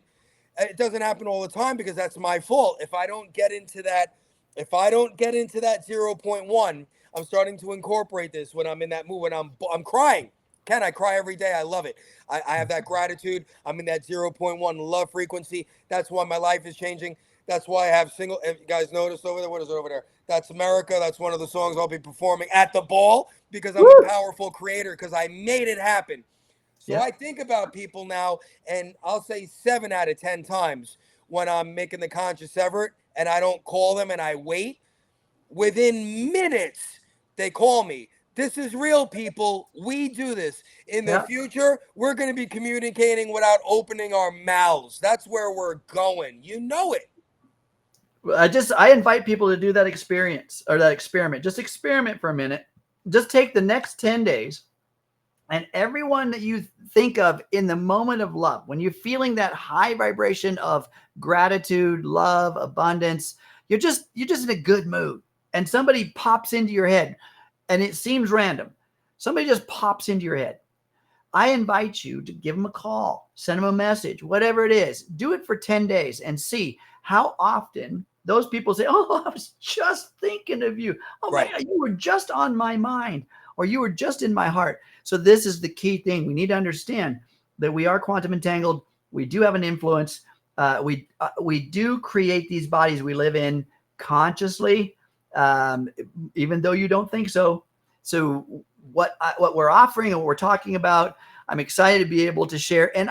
[SPEAKER 1] It doesn't happen all the time because that's my fault. If I don't get into that 0.1, I'm starting to incorporate this when I'm in that mood, when I'm crying. Ken, I cry every day. I love it. I have that gratitude. I'm in that 0.1 love frequency. That's why my life is changing. That's why I have single. If you guys notice over there, what is it over there? That's America. That's one of the songs I'll be performing at the ball because I'm a powerful creator because I made it happen. So I think about people now, and I'll say 7 out of 10 times when I'm making the conscious effort and I don't call them and I wait, within minutes, they call me. This is real, people. We do this. In the future, we're going to be communicating without opening our mouths. That's where we're going. You know it.
[SPEAKER 2] I invite people to do that experience or that experiment. Just experiment for a minute. Just take the next 10 days and everyone that you think of in the moment of love, when you're feeling that high vibration of gratitude, love, abundance, you're just in a good mood. And somebody pops into your head and it seems random. Somebody just pops into your head. I invite you to give them a call, send them a message, whatever it is. Do it for 10 days and see how often those people say, oh, I was just thinking of you. Oh my God, you were just on my mind, or you were just in my heart. So this is the key thing. We need to understand that we are quantum entangled. We do have an influence. We do create these bodies we live in consciously, even though you don't think so. So what we're offering and what we're talking about I'm excited to be able to share. And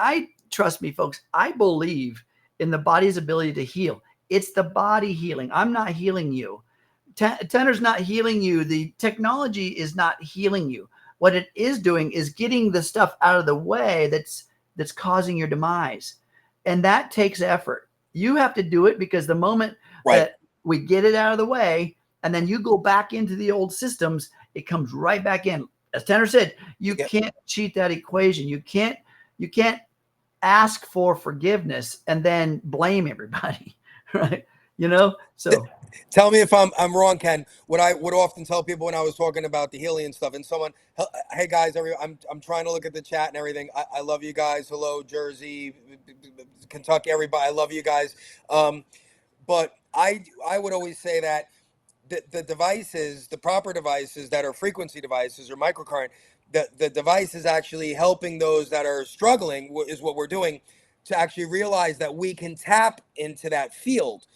[SPEAKER 2] trust me, folks, I believe in the body's ability to heal. It's the body healing. I'm not healing you. Tenner's not healing you. The technology is not healing you. What it is doing is getting the stuff out of the way that's causing your demise. And that takes effort. You have to do it, because the moment that we get it out of the way and then you go back into the old systems, it comes right back in. As Tenner said, you can't cheat that equation. You can't ask for forgiveness and then blame everybody, right? So
[SPEAKER 1] tell me if I'm wrong, Ken. What I would often tell people when I was talking about the healing and stuff, and someone, hey guys, I'm trying to look at the chat and everything. I love you guys. Hello, Jersey, Kentucky, everybody. I love you guys. But I would always say that the devices, the proper devices that are frequency devices or microcurrent, the device is actually helping those that are struggling, is what we're doing, to actually realize that we can tap into that field.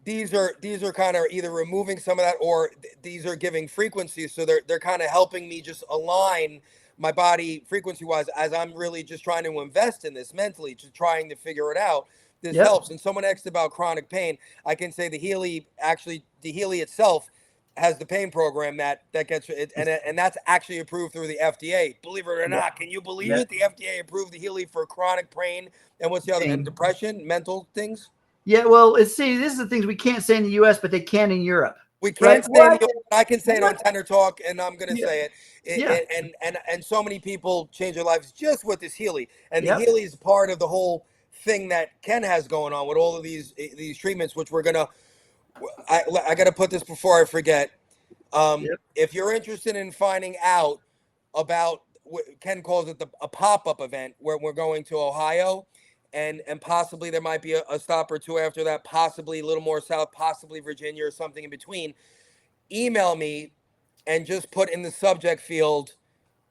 [SPEAKER 1] These are kind of either removing some of that, or these are giving frequencies. So they're kind of helping me just align my body frequency wise, as I'm really just trying to invest in this mentally, just trying to figure it out. This helps. And someone asked about chronic pain. I can say the Healy itself has the pain program that gets it, and that's actually approved through the FDA. Believe it or not, can you believe it? The FDA approved the Healy for chronic pain, and what's the other? And depression, mental things.
[SPEAKER 2] Yeah, well, this is the things we can't say in the U.S., but they can in Europe.
[SPEAKER 1] We can't say it. I can say it on Tenner Talk, and I'm going to say it. And so many people change their lives just with this Healy, and the Healy is part of the whole thing that Ken has going on with all of these treatments, which we're gonna. I got to put this before I forget. If you're interested in finding out about what Ken calls it a pop-up event, where we're going to Ohio, and possibly there might be a stop or two after that, possibly a little more south, possibly Virginia or something in between, email me and just put in the subject field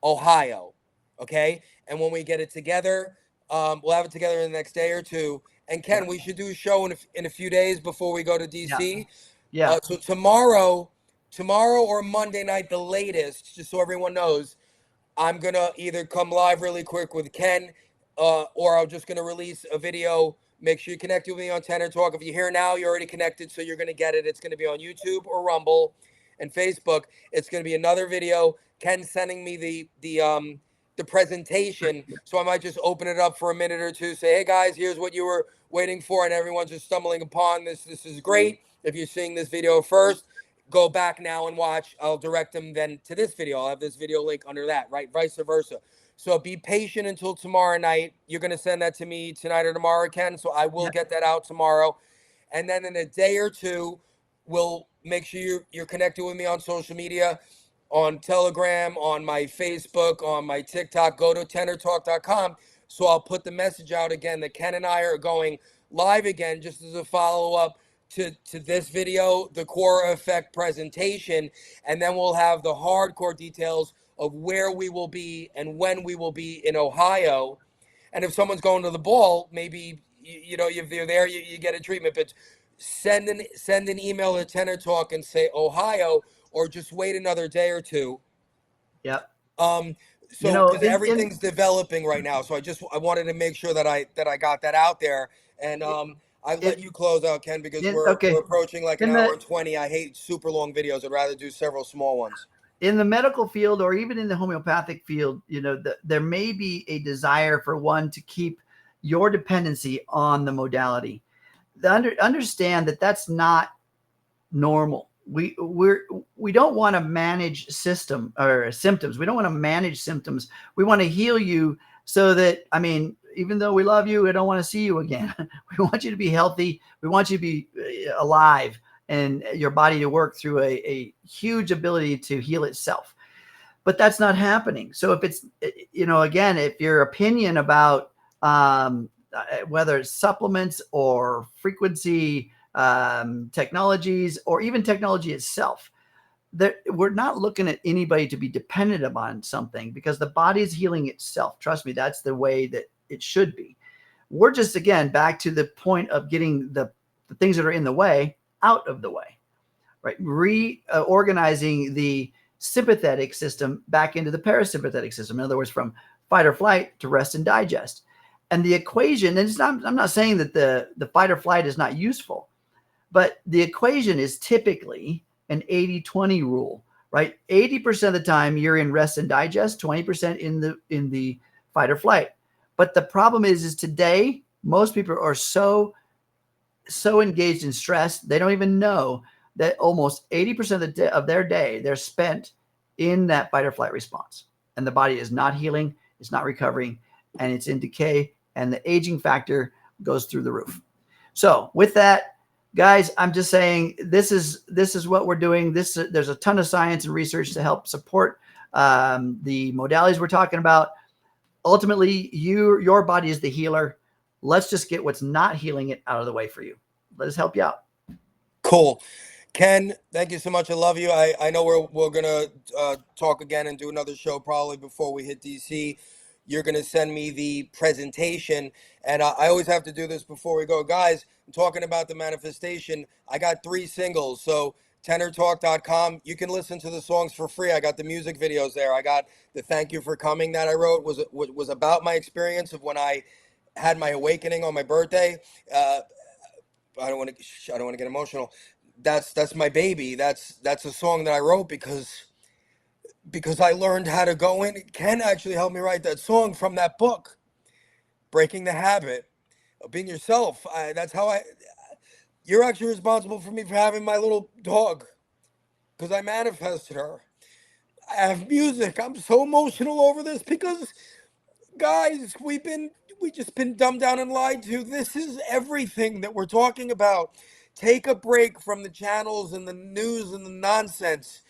[SPEAKER 1] Ohio, okay? And when we get it together, we'll have it together in the next day or two. And Ken, we should do a show in a few days before we go to DC. So tomorrow or Monday night, the latest, just so everyone knows, I'm gonna either come live really quick with Ken, or I'm just gonna release a video. Make sure you connect with me on Tenner Talk. If you're here now, you're already connected, so you're gonna get it. It's gonna be on YouTube or Rumble and Facebook. It's gonna be another video. Ken sending me the presentation, so I might just open it up for a minute or two. Say, hey guys, here's what you were waiting for, and everyone's just stumbling upon this. This is great. If you're seeing this video first, go back now and watch. I'll direct them then to this video. I'll have this video link under that, right? Vice versa. So be patient until tomorrow night. You're going to send that to me tonight or tomorrow, Ken. So I will get that out tomorrow. And then in a day or two, we'll make sure you're connected with me on social media, on Telegram, on my Facebook, on my TikTok. Go to tennertalk.com. So I'll put the message out again that Ken and I are going live again, just as a follow-up to this video, the QUORAeffect presentation, and then we'll have the hardcore details of where we will be and when we will be in Ohio. And if someone's going to the ball, maybe if they're there, you get a treatment. But send an email to Tenner Talk and say Ohio, or just wait another day or two. So because everything's developing right now, so I wanted to make sure that I got that out there. And I let you close out, Ken, because we're approaching like an hour and 20. I hate super long videos. I'd rather do several small ones.
[SPEAKER 2] In the medical field, or even in the homeopathic field, there may be a desire for one to keep your dependency on the modality. Understand that that's not normal. We don't want to manage symptoms. We don't want to manage symptoms. We want to heal you, so that, even though we love you, we don't want to see you again. We want you to be healthy. We want you to be alive, and your body to work through a huge ability to heal itself. But that's not happening. So if it's, again, if your opinion about whether it's supplements or frequency technologies, or even technology itself, we're not looking at anybody to be dependent upon something, because the body's healing itself. Trust me, that's the way that it should be. We're just, again, back to the point of getting the things that are in the way out of the way, right? Reorganizing the sympathetic system back into the parasympathetic system. In other words, from fight or flight to rest and digest. And the equation, and I'm not saying that the fight or flight is not useful, but the equation is typically an 80-20 rule, right? 80% of the time you're in rest and digest, 20% in the fight or flight. But the problem is today, most people are so engaged in stress, they don't even know that almost 80% of their day, they're spent in that fight or flight response. And the body is not healing, it's not recovering, and it's in decay, and the aging factor goes through the roof. So with that, guys, I'm just saying this is what we're doing. There's a ton of science and research to help support the modalities we're talking about. Ultimately, your body is the healer. Let's just get what's not healing it out of the way for you. Let us help you out.
[SPEAKER 1] Cool. Ken, thank you so much. I love you. I know we're gonna talk again and do another show probably before we hit DC. You're gonna send me the presentation, and I always have to do this before we go, guys. I'm talking about the manifestation. I got 3 singles, so TennerTalk.com. You can listen to the songs for free. I got the music videos there. I got the "Thank You for Coming" that I wrote was about my experience of when I had my awakening on my birthday. I don't want to get emotional. That's my baby. That's a song that I wrote because I learned how to go in. Ken actually helped me write that song from that book, Breaking the Habit of Being Yourself. You're actually responsible for me for having my little dog because I manifested her. I have music. I'm so emotional over this because, guys, we just been dumbed down and lied to. This is everything that we're talking about. Take a break from the channels and the news and the nonsense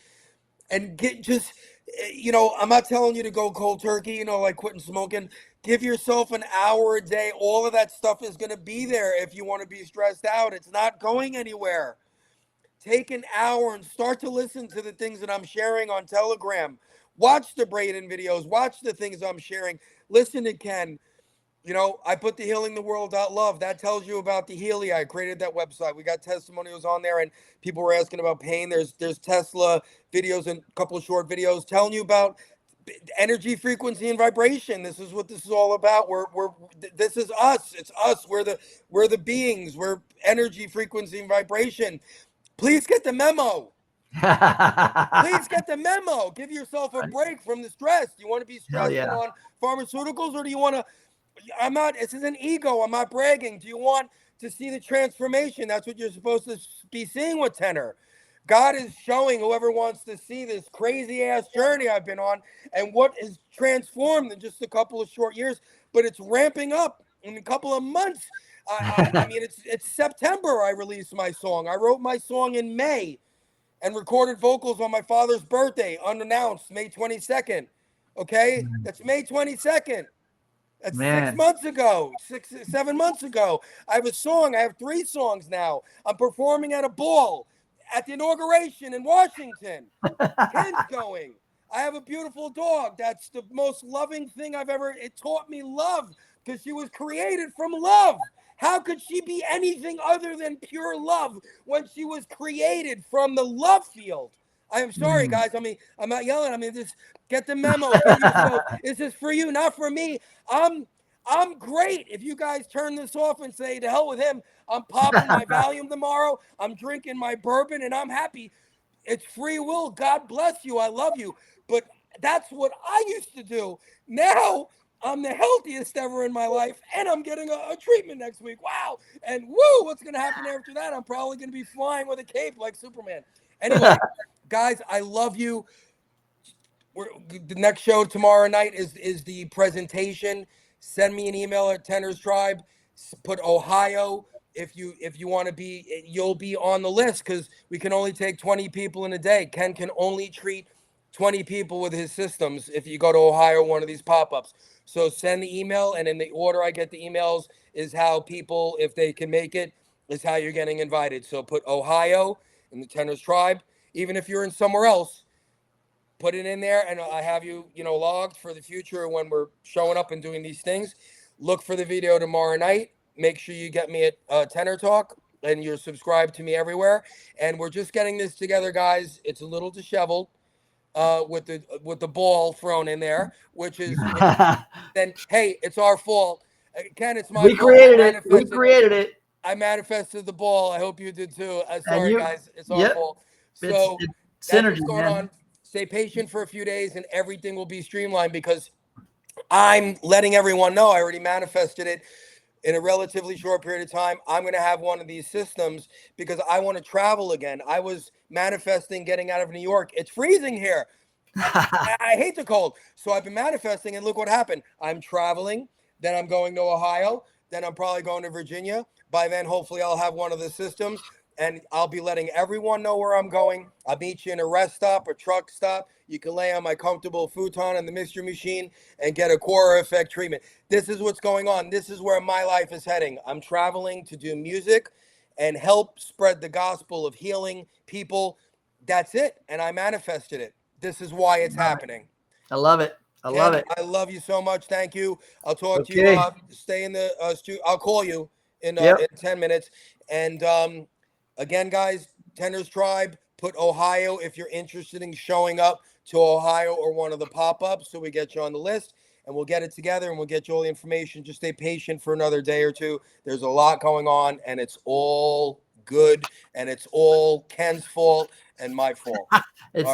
[SPEAKER 1] and I'm not telling you to go cold turkey, like quitting smoking. Give yourself an hour a day. All of that stuff is going to be there if you want to be stressed out. It's not going anywhere. Take an hour and start to listen to the things that I'm sharing on Telegram. Watch the Braden videos. Watch the things I'm sharing. Listen to Ken. I put the healingtheworld.love. That tells you about the Healy. I created that website. We got testimonials on there, and people were asking about pain. There's Tesla videos and a couple of short videos telling you about energy, frequency, and vibration. This is what this is all about. This is us. It's us. We're the beings. We're energy, frequency, and vibration. Please get the memo. Please get the memo. Give yourself a break from the stress. Do you want to be stressing on pharmaceuticals, or do you want to? This is an ego. I'm not bragging. Do you want to see the transformation? That's what you're supposed to be seeing with Tenor. God is showing whoever wants to see this crazy ass journey I've been on and what is transformed in just a couple of short years, but it's ramping up in a couple of months. I mean, it's September I released my song. I wrote my song in May and recorded vocals on my father's birthday, unannounced, May 22nd. Okay? That's May 22nd. That's 6 months ago, 7 months ago. I have a song. I have 3 songs now. I'm performing at a ball at the inauguration in Washington. Ken's going. I have a beautiful dog. That's the most loving thing I've ever. It taught me love because she was created from love. How could she be anything other than pure love when she was created from the love field? I am sorry, guys. I mean, I'm not yelling. I mean, just get the memo. Give yourself. This is for you, not for me. I'm great. If you guys turn this off and say to hell with him, I'm popping my Valium tomorrow. I'm drinking my bourbon, and I'm happy. It's free will. God bless you. I love you. But that's what I used to do. Now I'm the healthiest ever in my life, and I'm getting a treatment next week. Wow. And woo, what's going to happen after that? I'm probably going to be flying with a cape like Superman. Anyway, guys, I love you. The next show tomorrow night is the presentation. Send me an email at Tennerstribe. Put Ohio. If you want to be, you'll be on the list because we can only take 20 people in a day. Ken can only treat 20 people with his systems if you go to Ohio, one of these pop-ups. So send the email, and in the order I get the emails is how people, if they can make it, is how you're getting invited. So put Ohio in the Tennerstribe. Even if you're in somewhere else, put it in there, and I have you, logged for the future when we're showing up and doing these things. Look for the video tomorrow night. Make sure you get me at Tenor Talk, and you're subscribed to me everywhere. And we're just getting this together, guys. It's a little disheveled. with the ball thrown in there, which then hey, it's our fault. Ken, it's my
[SPEAKER 2] We
[SPEAKER 1] fault.
[SPEAKER 2] created it. We created it.
[SPEAKER 1] I manifested the ball. I hope you did too.
[SPEAKER 2] And
[SPEAKER 1] Sorry, guys, it's our
[SPEAKER 2] yep,
[SPEAKER 1] fault.
[SPEAKER 2] it's
[SPEAKER 1] So that's
[SPEAKER 2] synergy,
[SPEAKER 1] what's going
[SPEAKER 2] man.
[SPEAKER 1] on. Stay patient for a few days, and everything will be streamlined because I'm letting everyone know I already manifested it in a relatively short period of time. I'm going to have one of these systems because I want to travel again. I was manifesting getting out of New York. It's freezing here. I hate the cold. So I've been manifesting, and look what happened. I'm traveling, then I'm going to Ohio, then I'm probably going to Virginia. By then, hopefully, I'll have one of the systems, and I'll be letting everyone know where I'm going. I'll meet you in a rest stop, a truck stop. You can lay on my comfortable futon in the mystery machine and get a QUORAeffect treatment. This is what's going on. This is where my life is heading. I'm traveling to do music and help spread the gospel of healing people. That's it. And I manifested it. This is why it's happening.
[SPEAKER 2] I love it. I love it.
[SPEAKER 1] I love you so much. Thank you. I'll talk to you. Stay in the studio. I'll call you in 10 minutes. And again, guys, Tennerstribe, put Ohio if you're interested in showing up to Ohio or one of the pop-ups, so we get you on the list, and we'll get it together and we'll get you all the information. Just stay patient for another day or two. There's a lot going on, and it's all good, and it's all Ken's fault and my fault. All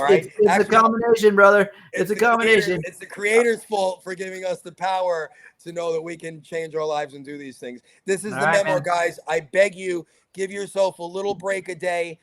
[SPEAKER 1] right.
[SPEAKER 2] It's actually a combination, brother. It's a combination.
[SPEAKER 1] It's the creator's fault for giving us the power to know that we can change our lives and do these things. This is the memo, guys. I beg you, give yourself a little break a day.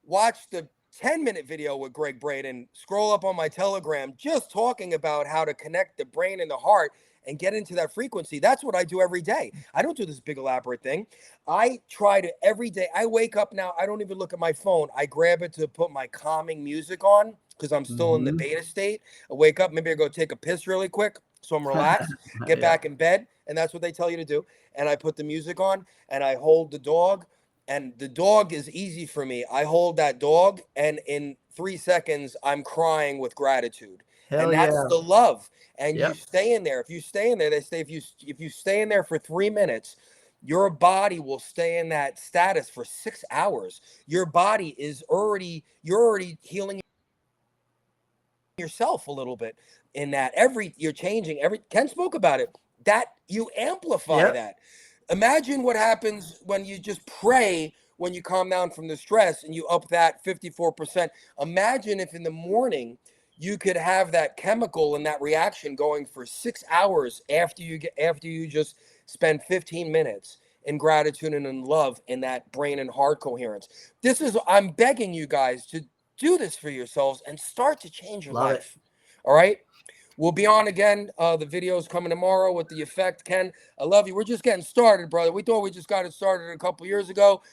[SPEAKER 1] Watch the 10-minute video with Greg Braden. Scroll up on my Telegram, just talking about how to connect the brain and the heart and get into that frequency. That's what I do every day. I don't do this big elaborate thing. I try to every day. I wake up now. I don't even look at my phone. I grab it to put my calming music on because I'm still in the beta state. I wake up. Maybe I go take a piss really quick so I'm relaxed. Get back in bed. And that's what they tell you to do. And I put the music on and I hold the dog. And the dog is easy for me. I hold that dog, and in 3 seconds, I'm crying with gratitude. And that's the love. And you stay in there. If you stay in there, they say if you stay in there for 3 minutes, your body will stay in that status for 6 hours. Your body is you're already healing yourself a little bit in that. You're changing. Ken spoke about it. That you amplify that. Imagine what happens when you just pray when you calm down from the stress and you up that 54%. Imagine if in the morning you could have that chemical and that reaction going for 6 hours after you just spend 15 minutes in gratitude and in love in that brain and heart coherence. I'm begging you guys to do this for yourselves and start to change your life. All right. We'll be on again. The video's coming tomorrow with the effect. Ken, I love you. We're just getting started, brother. We thought we just got it started a couple years ago.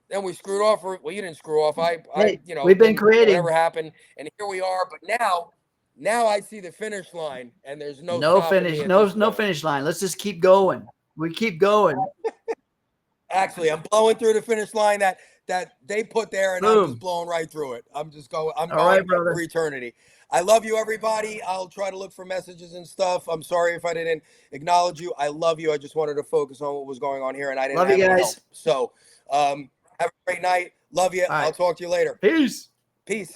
[SPEAKER 1] Then we screwed off. Well, you didn't screw off.
[SPEAKER 2] We've been creating.
[SPEAKER 1] Whatever happened, and here we are. But now I see the finish line, and there's
[SPEAKER 2] no finish. No finish line. Let's just keep going. We keep going.
[SPEAKER 1] Actually, I'm blowing through the finish line that they put there, and I'm just blowing right through it. I'm going for eternity. I love you, everybody. I'll try to look for messages and stuff. I'm sorry if I didn't acknowledge you. I love you. I just wanted to focus on what was going on here, and I didn't have any help. So have a great night. Love you. I'll talk to you later.
[SPEAKER 2] Peace.
[SPEAKER 1] Peace.